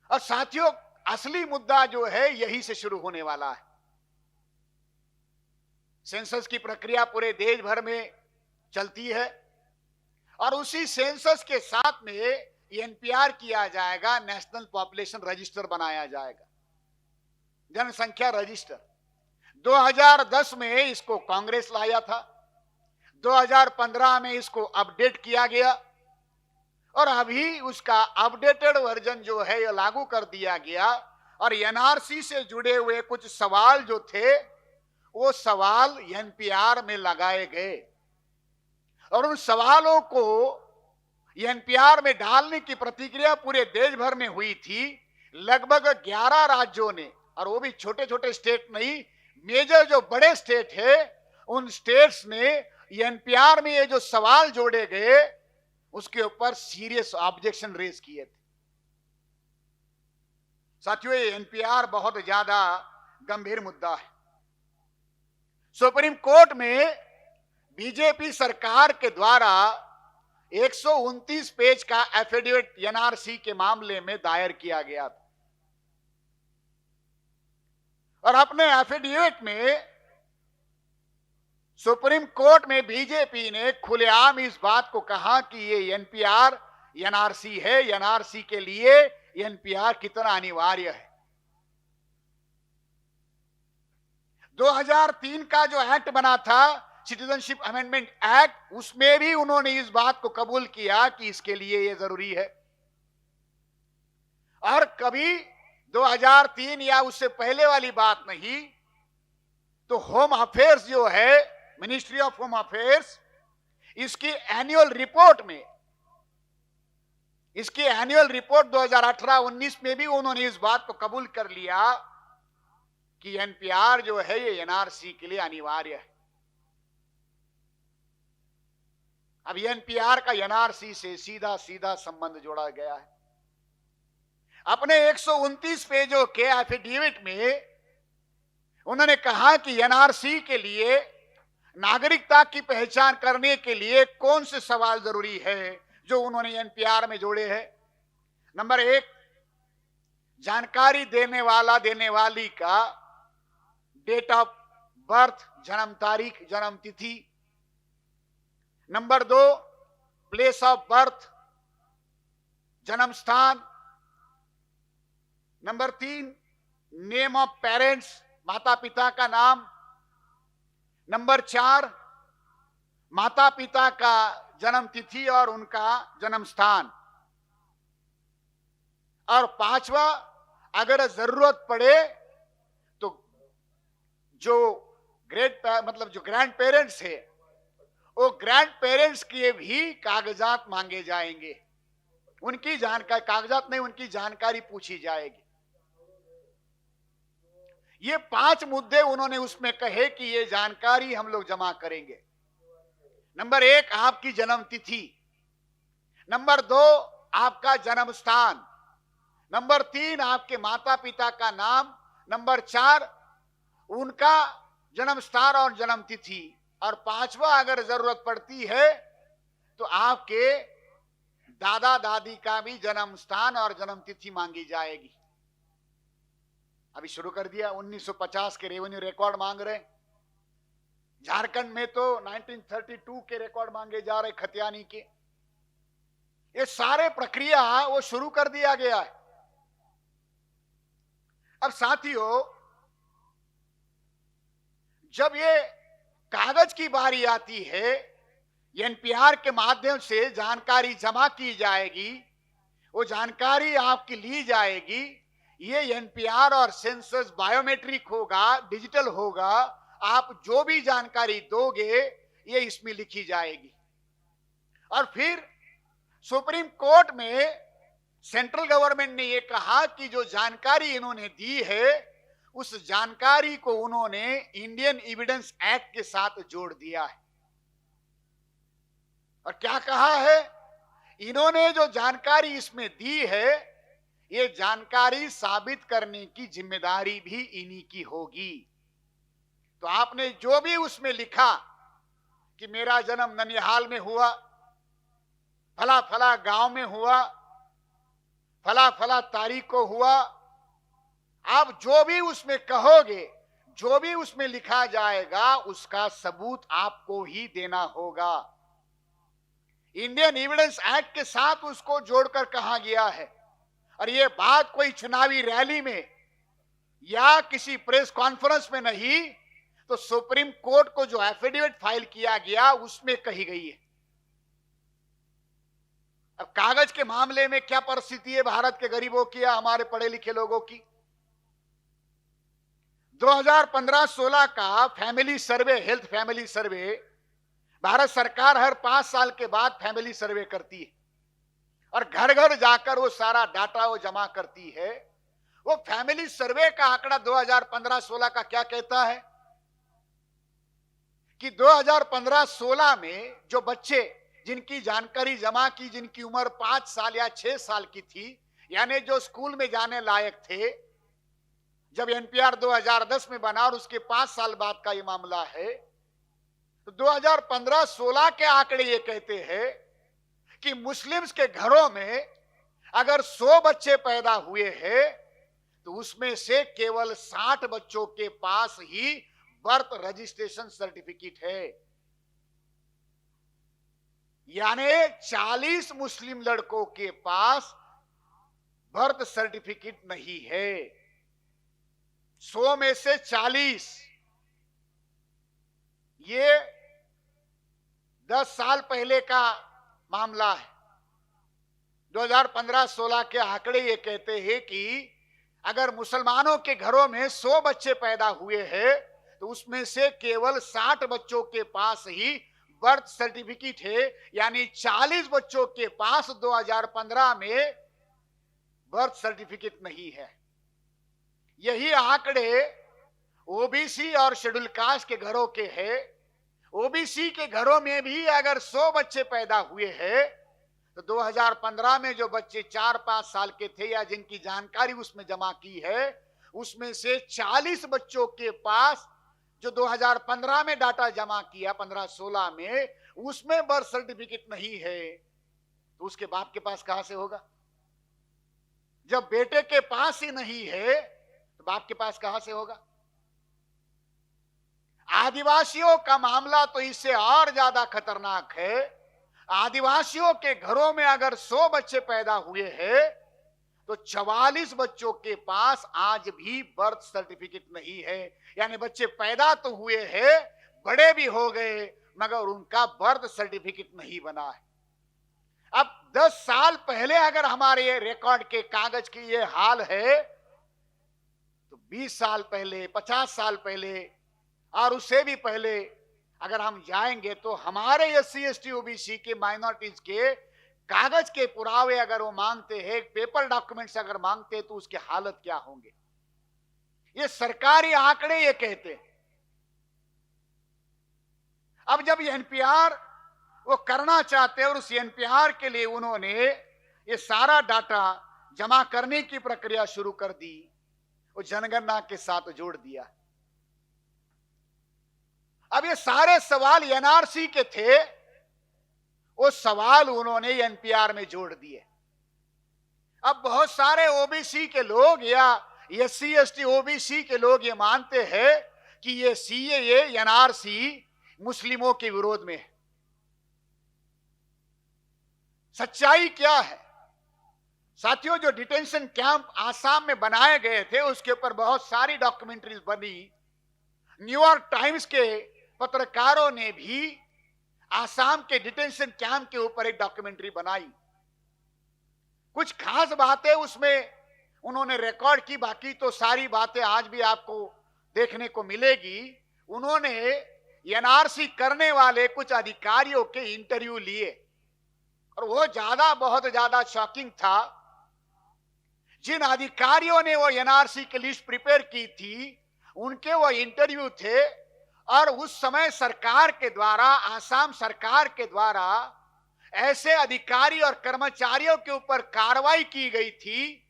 Speaker 2: और साथियों, असली मुद्दा जो है यही से शुरू होने वाला है। सेंसस की प्रक्रिया पूरे देश भर में चलती है और उसी सेंसस के साथ में एनपीआर किया जाएगा, नेशनल पॉपुलेशन रजिस्टर बनाया जाएगा, जनसंख्या रजिस्टर। 2010 में इसको कांग्रेस लाया था, 2015 में इसको अपडेट किया गया और अभी उसका अपडेटेड वर्जन जो है यह लागू कर दिया गया। और एनआरसी से जुड़े हुए कुछ सवाल जो थे वो सवाल एनपीआर में लगाए गए और उन सवालों को एनपीआर में डालने की प्रतिक्रिया पूरे देश भर में हुई थी। लगभग 11 राज्यों ने, और वो भी छोटे छोटे स्टेट नहीं, मेजर जो बड़े स्टेट है, उन स्टेट्स ने एनपीआर में ये जो सवाल जोड़े गए उसके ऊपर सीरियस ऑब्जेक्शन रेज किए थे। साथियों, ये एनपीआर बहुत ज्यादा गंभीर मुद्दा है। सुप्रीम कोर्ट में बीजेपी सरकार के द्वारा 129 पेज का एफिडेविट एनआरसी के मामले में दायर किया गया था और अपने एफिडेविट में सुप्रीम कोर्ट में बीजेपी ने खुलेआम इस बात को कहा कि ये एनपीआर एनआरसी है, एनआरसी के लिए एनपीआर कितना अनिवार्य है। 2003 का जो एक्ट बना था सिटीजनशिप अमेंडमेंट एक्ट, उसमें भी उन्होंने इस बात को कबूल किया कि इसके लिए यह जरूरी है। और कभी 2003 या उससे पहले वाली बात नहीं, तो होम अफेयर्स जो है, मिनिस्ट्री ऑफ होम अफेयर्स, इसकी एनुअल रिपोर्ट में, इसकी एनुअल रिपोर्ट 2018-19 में भी उन्होंने इस बात को कबूल कर लिया कि एनपीआर जो है ये एनआरसी के लिए अनिवार्य है। अब एनपीआर का एनआरसी से सीधा सीधा संबंध जोड़ा गया है। अपने 129 पेजों के एफिडेविट में उन्होंने कहा कि एनआरसी के लिए नागरिकता की पहचान करने के लिए कौन से सवाल जरूरी है जो उन्होंने एनपीआर में जोड़े हैं। नंबर 1, जानकारी देने वाला देने वाली का डेट ऑफ बर्थ, जन्म तारीख, जन्म तिथि। नंबर 2, प्लेस ऑफ बर्थ, जन्म स्थान। नंबर 3, नेम ऑफ पेरेंट्स, माता पिता का नाम। नंबर 4, माता पिता का जन्म तिथि और उनका जन्म स्थान। और 5वां, अगर जरूरत पड़े तो जो जो ग्रैंड पेरेंट्स है, वो ग्रैंड पेरेंट्स के भी कागजात मांगे जाएंगे। उनकी जानकारी, कागजात नहीं, उनकी जानकारी पूछी जाएगी। ये 5 मुद्दे उन्होंने उसमें कहे कि ये जानकारी हम लोग जमा करेंगे। नंबर 1, आपकी जन्म तिथि। नंबर 2, आपका जन्म स्थान। नंबर 3, आपके माता पिता का नाम। नंबर 4, उनका जन्म स्थान और जन्म तिथि। और 5वां, अगर जरूरत पड़ती है तो आपके दादा दादी का भी जन्म स्थान और जन्म तिथि मांगी जाएगी। अभी शुरू कर दिया। 1950 के रेवेन्यू रिकॉर्ड मांग रहे। झारखंड में तो 1932 के रिकॉर्ड मांगे जा रहे, खतियानी के। ये सारे प्रक्रिया वो शुरू कर दिया गया है। अब साथियों, जब ये कागज की बारी आती है, एनपीआर के माध्यम से जानकारी जमा की जाएगी, वो जानकारी आपकी ली जाएगी। ये एनपीआर और सेंसस बायोमेट्रिक होगा, डिजिटल होगा। आप जो भी जानकारी दोगे ये इसमें लिखी जाएगी। और फिर सुप्रीम कोर्ट में सेंट्रल गवर्नमेंट ने ये कहा कि जो जानकारी इन्होंने दी है, उस जानकारी को उन्होंने इंडियन एविडेंस एक्ट के साथ जोड़ दिया है। और क्या कहा है, इन्होंने जो जानकारी इसमें दी है, ये जानकारी साबित करने की जिम्मेदारी भी इन्हीं की होगी। तो आपने जो भी उसमें लिखा कि मेरा जन्म ननिहाल में हुआ, फला फला गांव में हुआ, फला फला तारीख को हुआ, आप जो भी उसमें कहोगे, जो भी उसमें लिखा जाएगा, उसका सबूत आपको ही देना होगा। इंडियन एविडेंस एक्ट के साथ उसको जोड़कर कहा गया है। और ये बात कोई चुनावी रैली में या किसी प्रेस कॉन्फ्रेंस में नहीं, तो सुप्रीम कोर्ट को जो एफिडेविट फाइल किया गया उसमें कही गई है। अब कागज के मामले में क्या परिस्थिति है भारत के गरीबों की या हमारे पढ़े लिखे लोगों की। 2015-16 का फैमिली सर्वे, हेल्थ फैमिली सर्वे, भारत सरकार हर 5 साल के बाद फैमिली सर्वे करती है और घर घर जाकर वो सारा डाटा वो जमा करती है। वो फैमिली सर्वे का आंकड़ा 2015-16 का क्या कहता है कि 2015-16 में जो बच्चे जिनकी जानकारी जमा की, जिनकी उम्र 5 साल या 6 साल की थी, यानी जो स्कूल में जाने लायक थे, जब एनपीआर 2010 में बना और उसके 5 साल बाद का ये मामला है, तो 2015-16 के आंकड़े ये कहते हैं कि मुस्लिम्स के घरों में अगर 100 बच्चे पैदा हुए हैं तो उसमें से केवल 60 बच्चों के पास ही बर्थ रजिस्ट्रेशन सर्टिफिकेट है। यानी 40 मुस्लिम लड़कों के पास बर्थ सर्टिफिकेट नहीं है। 100 में से 40। ये 10 साल पहले का मामला है। 2015-16 के आंकड़े ये कहते हैं कि अगर मुसलमानों के घरों में 100 बच्चे पैदा हुए हैं तो उसमें से केवल 60 बच्चों के पास ही बर्थ सर्टिफिकेट है, यानी 40 बच्चों के पास 2015 में बर्थ सर्टिफिकेट नहीं है। यही आंकड़े ओबीसी और शेड्यूल कास्ट के घरों के हैं। ओबीसी के घरों में भी अगर 100 बच्चे पैदा हुए हैं तो 2015 में जो बच्चे 4-5 साल के थे या जिनकी जानकारी उसमें जमा की है, उसमें से 40 बच्चों के पास जो 2015 में डाटा जमा किया 15-16 में, उसमें बर्थ सर्टिफिकेट नहीं है, तो उसके बाप के पास कहां से होगा? जब बेटे के पास ही नहीं है तो बाप के पास कहां से होगा? आदिवासियों का मामला तो इससे और ज्यादा खतरनाक है। आदिवासियों के घरों में अगर 100 बच्चे पैदा हुए हैं तो 44 बच्चों के पास आज भी बर्थ सर्टिफिकेट नहीं है, यानी बच्चे पैदा तो हुए हैं, बड़े भी हो गए, मगर उनका बर्थ सर्टिफिकेट नहीं बना है। अब 10 साल पहले अगर हमारे रिकॉर्ड के कागज की ये हाल है तो 20 साल पहले, 50 साल पहले और उससे भी पहले अगर हम जाएंगे तो हमारे एससी एसटी ओबीसी के माइनॉरिटीज के कागज के पुरावे अगर वो मांगते हैं, पेपर डॉक्यूमेंट्स अगर मांगते हैं, तो उसकी हालत क्या होंगे? ये सरकारी आंकड़े ये कहते हैं। अब जब एनपीआर वो करना चाहते हैं और उस एनपीआर के लिए उन्होंने ये सारा डाटा जमा करने की प्रक्रिया शुरू कर दी, वो जनगणना के साथ जोड़ दिया। अब ये सारे सवाल एनआरसी के थे, वो सवाल उन्होंने एनपीआर में जोड़ दिए। अब बहुत सारे ओबीसी के लोग या एससी एसटी ओबीसी के लोग ये मानते हैं कि ये सीएए एनआरसी मुस्लिमों के विरोध में है। सच्चाई क्या है साथियों? जो डिटेंशन कैंप आसाम में बनाए गए थे उसके ऊपर बहुत सारी डॉक्यूमेंट्रीज बनी। न्यूयॉर्क टाइम्स के पत्रकारों ने भी आसाम के डिटेंशन कैंप के ऊपर एक डॉक्यूमेंट्री बनाई। कुछ खास बातें उसमें उन्होंने रिकॉर्ड की, बाकी तो सारी बातें आज भी आपको देखने को मिलेगी। उन्होंने एनआरसी करने वाले कुछ अधिकारियों के इंटरव्यू लिए और वो बहुत ज्यादा शॉकिंग था। जिन अधिकारियों ने वो एनआरसी की लिस्ट प्रिपेयर की थी, उनके वो इंटरव्यू थे और उस समय सरकार के द्वारा, आसाम सरकार के द्वारा ऐसे अधिकारी और कर्मचारियों के ऊपर कार्रवाई की गई थी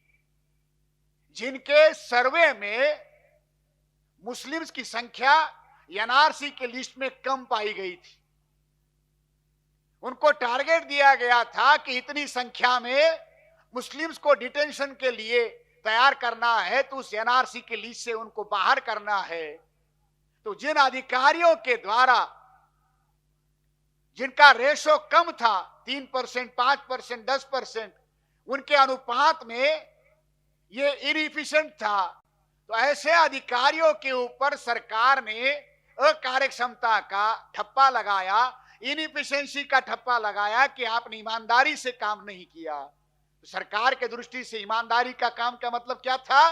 Speaker 2: जिनके सर्वे में मुस्लिम्स की संख्या एनआरसी के लिस्ट में कम पाई गई थी। उनको टारगेट दिया गया था कि इतनी संख्या में मुस्लिम्स को डिटेंशन के लिए तैयार करना है तो उस एनआरसी की लिस्ट से उनको बाहर करना है। तो जिन अधिकारियों के द्वारा जिनका रेशो कम था, 3%, 5%, 10%, उनके अनुपात में ये इनएफिशिएंट था, तो ऐसे अधिकारियों के ऊपर सरकार ने अकार्यक्षमता का ठप्पा लगाया, इनएफिशिएंसी का ठप्पा लगाया कि आपने ईमानदारी से काम नहीं किया। तो सरकार के दृष्टि से ईमानदारी का काम का मतलब क्या था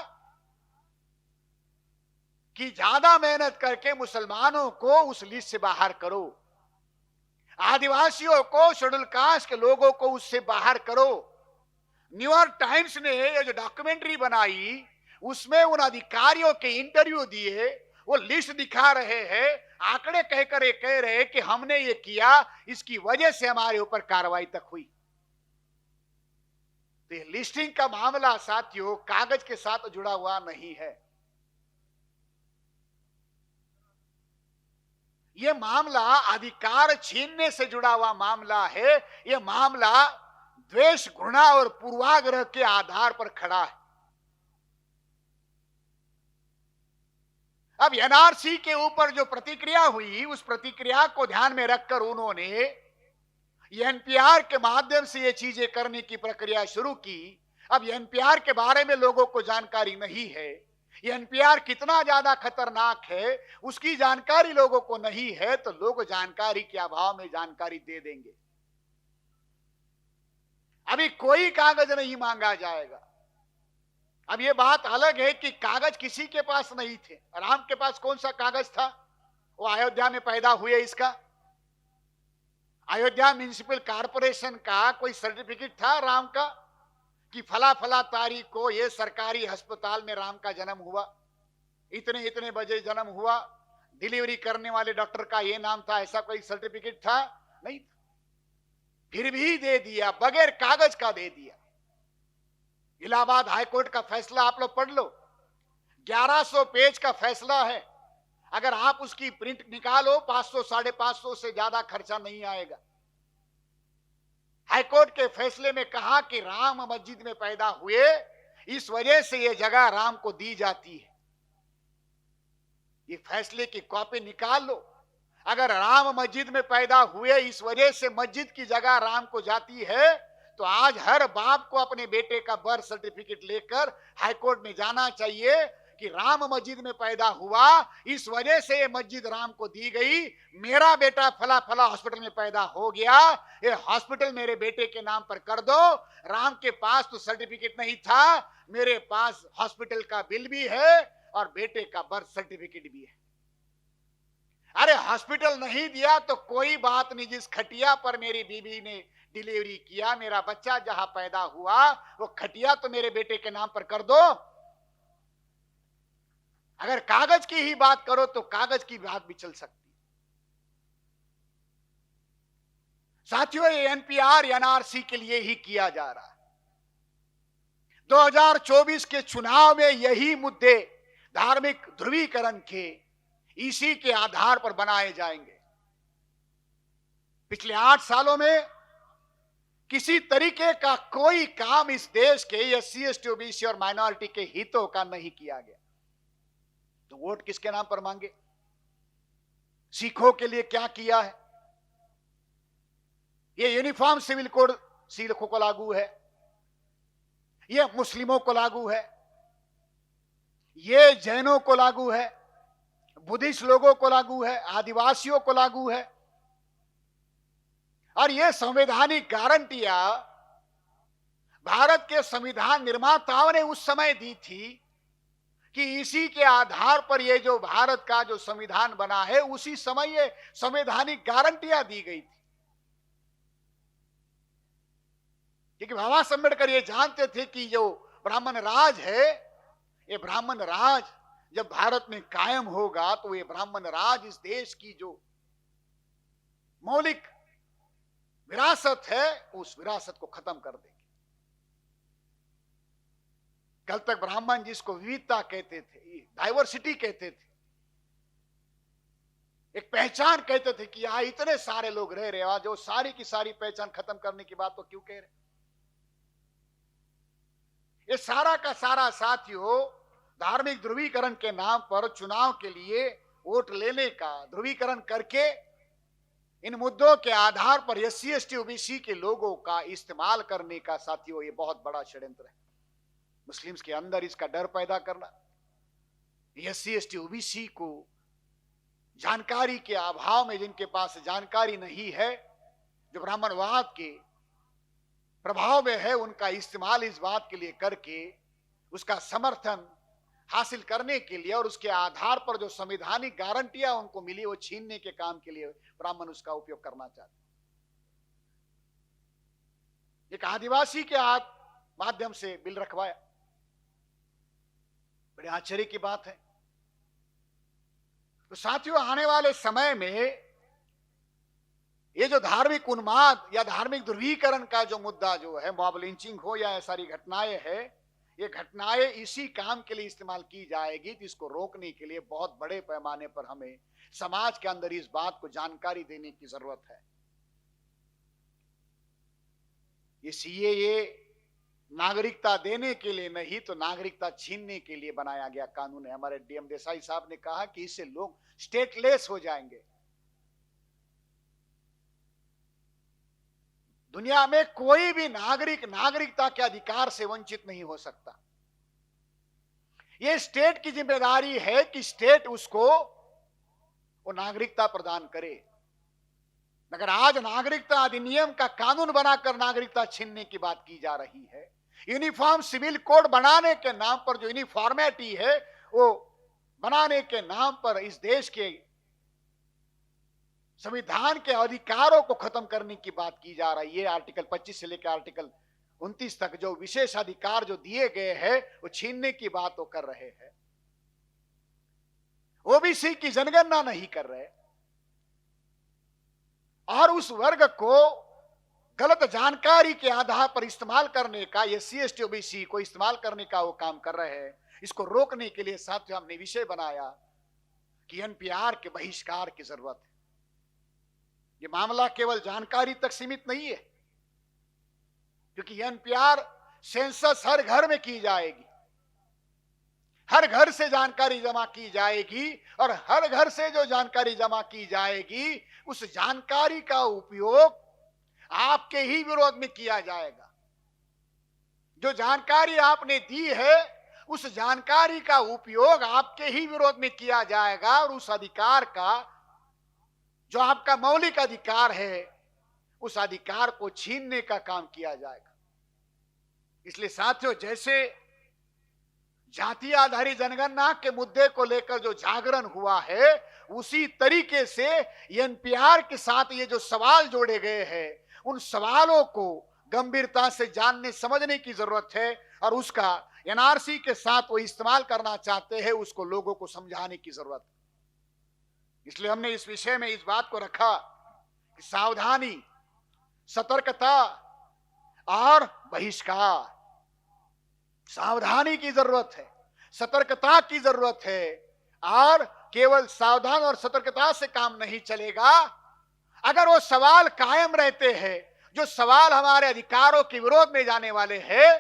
Speaker 2: कि ज्यादा मेहनत करके मुसलमानों को उस लिस्ट से बाहर करो, आदिवासियों को, शेड्यूल कास्ट के लोगों को उससे बाहर करो। न्यूयॉर्क टाइम्स ने ये जो डॉक्यूमेंट्री बनाई उसमें उन अधिकारियों के इंटरव्यू दिए, वो लिस्ट दिखा रहे हैं, आंकड़े कहकर ये कह रहे हैं कि हमने ये किया, इसकी वजह से हमारे ऊपर कार्रवाई तक हुई। तो ये लिस्टिंग का मामला साथियों कागज के साथ जुड़ा हुआ नहीं है। ये मामला अधिकार छीनने से जुड़ा हुआ मामला है। ये मामला द्वेष, घृणा और पूर्वाग्रह के आधार पर खड़ा है। अब एनआरसी के ऊपर जो प्रतिक्रिया हुई, उस प्रतिक्रिया को ध्यान में रखकर उन्होंने एनपीआर के माध्यम से ये चीजें करने की प्रक्रिया शुरू की। अब एनपीआर के बारे में लोगों को जानकारी नहीं है, ये एनपीआर कितना ज्यादा खतरनाक है उसकी जानकारी लोगों को नहीं है, तो लोग जानकारी के अभाव में जानकारी दे देंगे। अभी कोई कागज नहीं मांगा जाएगा। अब ये बात अलग है कि कागज किसी के पास नहीं थे। राम के पास कौन सा कागज था? वो अयोध्या में पैदा हुए इसका। अयोध्या म्युनिसिपल कॉर्पोरेशन का कोई सर्टिफिकेट था राम का कि फला फला तारीख को ये सरकारी अस्पताल में राम का जन्म हुआ, इतने इतने बजे जन्म हुआ, डिलीवरी करने वाले डॉक्टर का ये नाम था, ऐसा कोई सर्टिफिकेट था? नहीं था। फिर भी दे दिया, बगैर कागज का दे दिया। इलाहाबाद हाईकोर्ट का फैसला आप लोग पढ़ लो, 1100 पेज का फैसला है। अगर आप उसकी प्रिंट निकालो 500 550 से ज्यादा खर्चा नहीं आएगा। हाईकोर्ट के फैसले में कहा कि राम मस्जिद में पैदा हुए, इस वजह से यह जगह राम को दी जाती है। ये फैसले की कॉपी निकाल लो। अगर राम मस्जिद में पैदा हुए, इस वजह से मस्जिद की जगह राम को जाती है, तो आज हर बाप को अपने बेटे का बर्थ सर्टिफिकेट लेकर हाईकोर्ट में जाना चाहिए कि राम मस्जिद में पैदा हुआ, इस वजह से ये मस्जिद राम को दी गई। मेरा बेटा फला फला हॉस्पिटल में पैदा हो गया, ये हॉस्पिटल मेरे बेटे के नाम पर कर दो। राम के पास तो सर्टिफिकेट नहीं था, मेरे पास हॉस्पिटल का बिल भी है और बेटे का बर्थ सर्टिफिकेट भी है। अरे हॉस्पिटल नहीं दिया तो कोई बात नहीं, जिस खटिया पर मेरी बीवी ने डिलीवरी किया, मेरा बच्चा जहां पैदा हुआ, वो खटिया तो मेरे बेटे के नाम पर कर दो। अगर कागज की ही बात करो तो कागज की बात भी चल सकती है। साथियों, ये एनपीआर एनआरसी के लिए ही किया जा रहा है। 2024 के चुनाव में यही मुद्दे धार्मिक ध्रुवीकरण के इसी के आधार पर बनाए जाएंगे। पिछले 8 सालों में किसी तरीके का कोई काम इस देश के एससी एसटी ओबीसी और माइनॉरिटी के हितों का नहीं किया गया, तो वोट किसके नाम पर मांगे? सिखों के लिए क्या किया है? ये यूनिफॉर्म सिविल कोड सिखों को लागू है, ये मुस्लिमों को लागू है, ये जैनों को लागू है, बुद्धिस्ट लोगों को लागू है, आदिवासियों को लागू है। और ये संवैधानिक गारंटियां भारत के संविधान निर्माताओं ने उस समय दी थी कि इसी के आधार पर ये जो भारत का जो संविधान बना है, उसी समय ये संवैधानिक गारंटियां दी गई थी। क्योंकि बाबा साहब अम्बेडकर ये जानते थे कि जो ब्राह्मण राज है, ये ब्राह्मण राज जब भारत में कायम होगा, तो ये ब्राह्मण राज इस देश की जो मौलिक विरासत है, उस विरासत को खत्म कर देंगे। कल तक ब्राह्मण जिसको विविधता कहते थे, डाइवर्सिटी कहते थे, एक पहचान कहते थे कि यहां इतने सारे लोग रह रहे, आज वो सारी की सारी पहचान खत्म करने की बात तो क्यों कह रहे? ये सारा का सारा साथियों धार्मिक ध्रुवीकरण के नाम पर चुनाव के लिए वोट लेने का, ध्रुवीकरण करके इन मुद्दों के आधार पर एससी एसटी ओबीसी के लोगों का इस्तेमाल करने का साथियों ये बहुत बड़ा षड्यंत्र है। मुस्लिम्स के अंदर इसका डर पैदा करना, एससी एसटी ओबीसी को जानकारी के अभाव में, जिनके पास जानकारी नहीं है, जो ब्राह्मणवाद के प्रभाव में है, उनका इस्तेमाल इस बात के लिए करके उसका समर्थन हासिल करने के लिए और उसके आधार पर जो संवैधानिक गारंटियां उनको मिली वो छीनने के काम के लिए ब्राह्मण उसका उपयोग करना चाहते। एक आदिवासी के माध्यम से बिल रखवाया, बड़े आश्चर्य की बात है। तो साथियों, आने वाले समय में ये जो धार्मिक उन्माद या धार्मिक ध्रुवीकरण का जो मुद्दा जो है, मॉब लिंचिंग हो या सारी घटनाएं है, ये घटनाएं इसी काम के लिए इस्तेमाल की जाएगी। तो इसको रोकने के लिए बहुत बड़े पैमाने पर हमें समाज के अंदर इस बात को जानकारी देने की जरूरत है। ये सीएए नागरिकता देने के लिए नहीं, तो नागरिकता छीनने के लिए बनाया गया कानून है। हमारे डीएम देसाई साहब ने कहा कि इससे लोग स्टेटलेस हो जाएंगे। दुनिया में कोई भी नागरिक नागरिकता के अधिकार से वंचित नहीं हो सकता। ये स्टेट की जिम्मेदारी है कि स्टेट उसको वो नागरिकता प्रदान करे। मगर आज नागरिकता अधिनियम का कानून बनाकर नागरिकता छीनने की बात की जा रही है। यूनिफॉर्म सिविल कोड बनाने के नाम पर जो यूनिफॉर्मेटी है वो बनाने के नाम पर इस देश के संविधान के अधिकारों को खत्म करने की बात की जा रही है। आर्टिकल 25 से लेकर आर्टिकल 29 तक जो विशेष अधिकार जो दिए गए हैं वो छीनने की बात वो कर रहे हैं। ओबीसी की जनगणना नहीं कर रहे और उस वर्ग को गलत जानकारी के आधार पर इस्तेमाल करने का, एससी एसटी ओबीसी को इस्तेमाल करने का वो काम कर रहे हैं। इसको रोकने के लिए साथियों हमने विषय बनाया कि एनपीआर के बहिष्कार की जरूरत है। ये मामला केवल जानकारी तक सीमित नहीं है, क्योंकि एनपीआर सेंसस हर घर में की जाएगी, हर घर से जानकारी जमा की जाएगी और हर घर से जो जानकारी जमा की जाएगी उस जानकारी का उपयोग आपके ही विरोध में किया जाएगा। जो जानकारी आपने दी है उस जानकारी का उपयोग आपके ही विरोध में किया जाएगा और उस अधिकार का, जो आपका मौलिक अधिकार है, उस अधिकार को छीनने का काम किया जाएगा। इसलिए साथियों, जैसे जाति आधारित जनगणना के मुद्दे को लेकर जो जागरण हुआ है, उसी तरीके से एनपीआर के साथ ये जो सवाल जोड़े गए हैं, उन सवालों को गंभीरता से जानने समझने की जरूरत है और उसका एनआरसी के साथ वो इस्तेमाल करना चाहते हैं, उसको लोगों को समझाने की जरूरत है। इसलिए हमने इस विषय में इस बात को रखा कि सावधानी, सतर्कता और बहिष्कार, सावधानी की जरूरत है, सतर्कता की जरूरत है और केवल सावधान और सतर्कता से काम नहीं चलेगा। अगर वो सवाल कायम रहते हैं, जो सवाल हमारे अधिकारों के विरोध में जाने वाले हैं,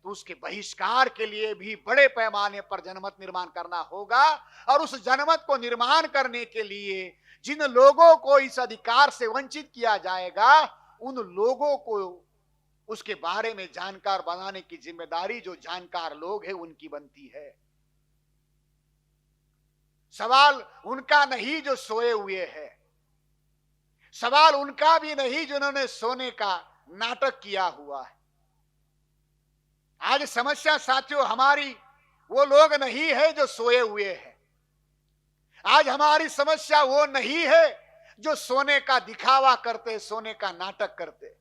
Speaker 2: तो उसके बहिष्कार के लिए भी बड़े पैमाने पर जनमत निर्माण करना होगा और उस जनमत को निर्माण करने के लिए जिन लोगों को इस अधिकार से वंचित किया जाएगा, उन लोगों को उसके बारे में जानकार बनाने की जिम्मेदारी जो जानकार लोग हैं उनकी बनती है। सवाल उनका नहीं जो सोए हुए हैं, सवाल उनका भी नहीं जिन्होंने सोने का नाटक किया हुआ है। आज समस्या साथियों हमारी वो लोग नहीं है जो सोए हुए हैं। आज हमारी समस्या वो नहीं है जो सोने का दिखावा करते, सोने का नाटक करते।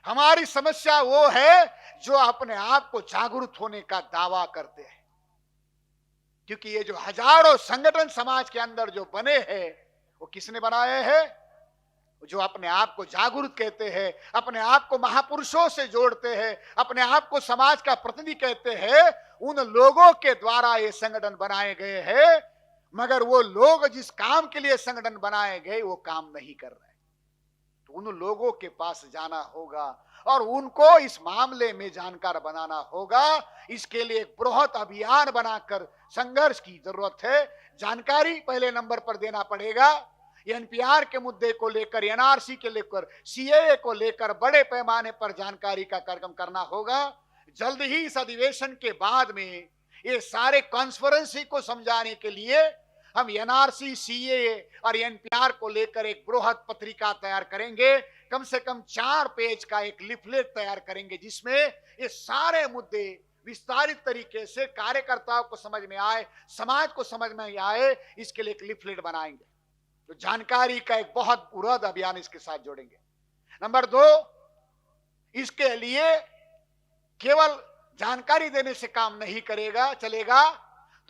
Speaker 2: हमारी समस्या वो है जो अपने आप को जागरूक होने का दावा करते हैं। क्योंकि ये जो हजारों संगठन समाज के अंदर जो बने हैं, वो किसने बनाए हैं? जो अपने आप को जागरूक कहते हैं, अपने आप को महापुरुषों से जोड़ते हैं, अपने आप को समाज का प्रतिनिधि कहते हैं, उन लोगों के द्वारा ये संगठन बनाए गए हैं। मगर वो लोग जिस काम के लिए संगठन बनाए गए वो काम नहीं कर रहे। तो उन लोगों के पास जाना होगा और उनको इस मामले में जानकार बनाना होगा। इसके लिए एक बृहत अभियान बनाकर संघर्ष की जरूरत है। जानकारी पहले नंबर पर देना पड़ेगा। एनपीआर के मुद्दे को लेकर, एनआरसी के लेकर, सीएए को लेकर बड़े पैमाने पर जानकारी का कार्यक्रम करना होगा। जल्द ही इस अधिवेशन के बाद में ये सारे कॉन्फ्रेंसी को समझाने के लिए हम एनआरसी, सीएए और एनपीआर को लेकर एक बृहत पत्रिका तैयार करेंगे। कम से कम 4 पेज का एक लिफलेट तैयार करेंगे जिसमें ये सारे मुद्दे विस्तारित तरीके से कार्यकर्ताओं को समझ में आए, समाज को समझ में आए। इसके लिए एक लिफलेट बनाएंगे। तो जानकारी का एक बहुत बृहद अभियान इसके साथ जोड़ेंगे। नंबर 2, इसके लिए केवल जानकारी देने से काम नहीं चलेगा,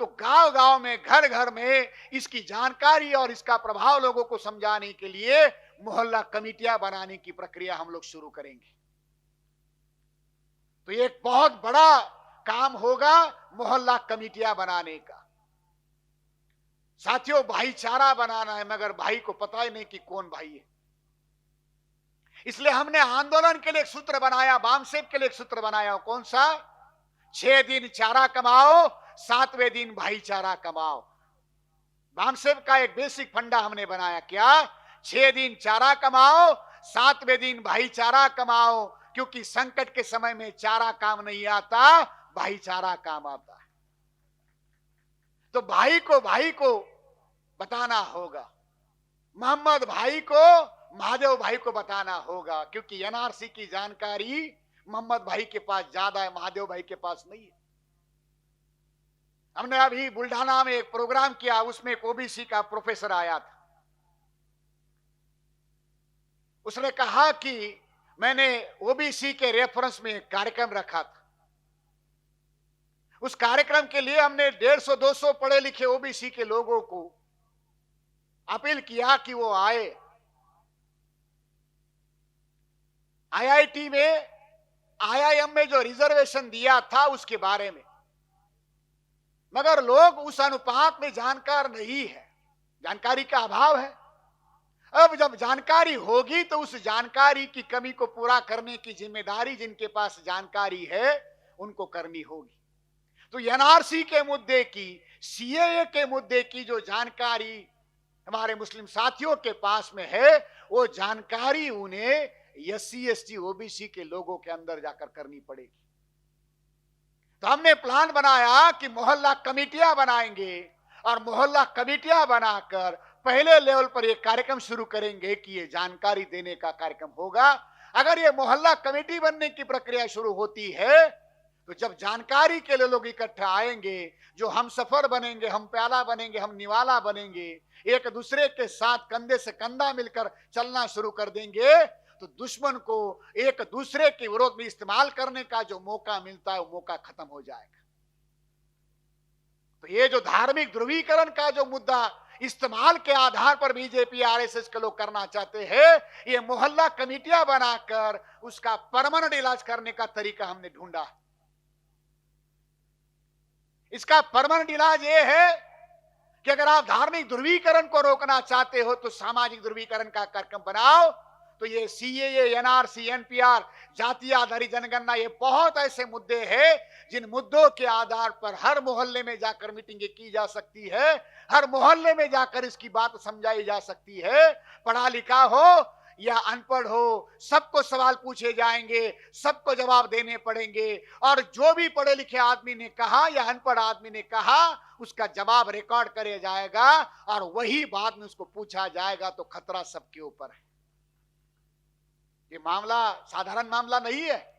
Speaker 2: तो गांव गांव में, घर घर में इसकी जानकारी और इसका प्रभाव लोगों को समझाने के लिए मोहल्ला कमेटियां बनाने की प्रक्रिया हम लोग शुरू करेंगे। तो ये एक बहुत बड़ा काम होगा मोहल्ला कमेटियां बनाने का। साथियों, भाईचारा बनाना है, मगर भाई को पता ही नहीं कि कौन भाई है। इसलिए हमने आंदोलन के लिए एक सूत्र बनाया, बामसेब के लिए एक सूत्र बनाया। कौन सा? 6 दिन चारा कमाओ, 7वें दिन भाईचारा कमाओ। बामसेब का एक बेसिक फंडा हमने बनाया। क्या? 6 दिन चारा कमाओ, 7वें दिन भाईचारा कमाओ। क्योंकि संकट के समय में चारा काम नहीं आता, भाईचारा काम आता है। तो भाई को बताना होगा, मोहम्मद भाई को, महादेव भाई को बताना होगा, क्योंकि एनआरसी की जानकारी मोहम्मद भाई के पास ज्यादा है, महादेव भाई के पास नहीं है। हमने अभी बुल्ढाना में एक प्रोग्राम किया, उसमें एक ओबीसी का प्रोफेसर आया था। उसने कहा कि मैंने ओबीसी के रेफरेंस में एक कार्यक्रम रखा था। उस कार्यक्रम के लिए हमने 150-200 पढ़े लिखे ओबीसी के लोगों को अपील किया कि वो आए। आईआईटी में, आईआईएम में जो रिजर्वेशन दिया था उसके बारे में, मगर लोग उस अनुपात में जानकार नहीं है, जानकारी का अभाव है। अब जब जानकारी होगी तो उस जानकारी की कमी को पूरा करने की जिम्मेदारी जिनके पास जानकारी है उनको करनी होगी। तो एनआरसी के मुद्दे की, सीएए के मुद्दे की जो जानकारी हमारे मुस्लिम साथियों के पास में है, वो जानकारी उन्हें एससी एसटी ओबीसी के लोगों के अंदर जाकर करनी पड़ेगी। तो हमने प्लान बनाया कि मोहल्ला कमेटियां बनाएंगे और मोहल्ला कमेटियां बनाकर पहले लेवल पर यह कार्यक्रम शुरू करेंगे कि ये जानकारी देने का कार्यक्रम होगा। अगर ये मोहल्ला कमेटी बनने की प्रक्रिया शुरू होती है तो जब जानकारी के लिए लोग इकट्ठा आएंगे, जो हम सफर बनेंगे, हम प्याला बनेंगे, हम निवाला बनेंगे, एक दूसरे के साथ कंधे से कंधा मिलकर चलना शुरू कर देंगे, तो दुश्मन को एक दूसरे के विरोध में इस्तेमाल करने का जो मौका मिलता है वो मौका खत्म हो जाएगा। तो ये जो धार्मिक ध्रुवीकरण का जो मुद्दा इस्तेमाल के आधार पर बीजेपी आरएसएस के लोग करना चाहते हैं, ये मोहल्ला कमेटियां बनाकर उसका परमानेंट इलाज करने का तरीका हमने ढूंढा। इसका परमानेंट इलाज ये है कि अगर आप धार्मिक ध्रुवीकरण को रोकना चाहते हो तो सामाजिक ध्रुवीकरण का कार्यक्रम बनाओ। तो ये सीएए, एनआरसी, एनपीआर, जातीय आधारित जनगणना, ये बहुत ऐसे मुद्दे हैं जिन मुद्दों के आधार पर हर मोहल्ले में जाकर मीटिंगें की जा सकती है, हर मोहल्ले में जाकर इसकी बात समझाई जा सकती है। पढ़ा लिखा हो या अनपढ़ हो, सबको सवाल पूछे जाएंगे, सबको जवाब देने पड़ेंगे, और जो भी पढ़े लिखे आदमी ने कहा या अनपढ़ आदमी ने कहा उसका जवाब रिकॉर्ड किया जाएगा और वही बाद में उसको पूछा जाएगा। तो खतरा सबके ऊपर है। ये मामला साधारण मामला नहीं है।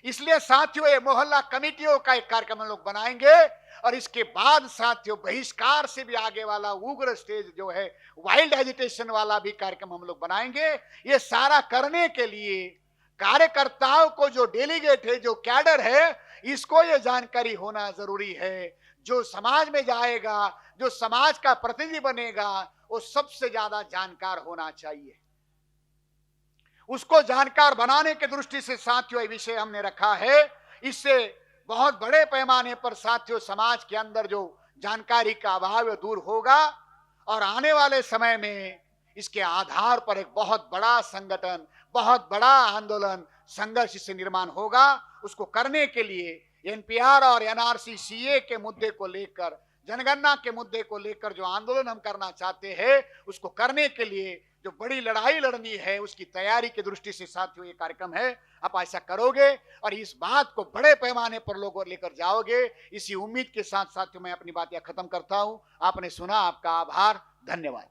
Speaker 2: इसलिए साथियों, ये मोहल्ला कमेटियों का एक कार्यक्रम हम लोग बनाएंगे और इसके बाद साथियों बहिष्कार से भी आगे वाला उग्र स्टेज जो है, वाइल्ड एजिटेशन वाला भी कार्यक्रम हम लोग बनाएंगे। ये सारा करने के लिए कार्यकर्ताओं को, जो डेलीगेट है, जो कैडर है, इसको ये जानकारी होना जरूरी है। जो समाज में जाएगा, जो समाज का प्रतिनिधि बनेगा, वो सबसे ज्यादा जानकार होना चाहिए। उसको जानकार बनाने की दृष्टि से साथियों ये विषय हमने रखा है। इससे बहुत बड़े पैमाने पर साथियों समाज के अंदर जो जानकारी का अभाव दूर होगा और आने वाले समय में इसके आधार पर एक बहुत बड़ा संगठन, बहुत बड़ा आंदोलन, संघर्ष से निर्माण होगा। उसको करने के लिए एनपीआर और एनआरसी, सीए के मुद्दे को लेकर, जनगणना के मुद्दे को लेकर जो आंदोलन हम करना चाहते हैं, उसको करने के लिए जो बड़ी लड़ाई लड़नी है, उसकी तैयारी की दृष्टि से साथियों ये कार्यक्रम है। आप ऐसा करोगे और इस बात को बड़े पैमाने पर लोगों लेकर जाओगे, इसी उम्मीद के साथ साथियों मैं अपनी बात यह खत्म करता हूं। आपने सुना, आपका आभार, धन्यवाद।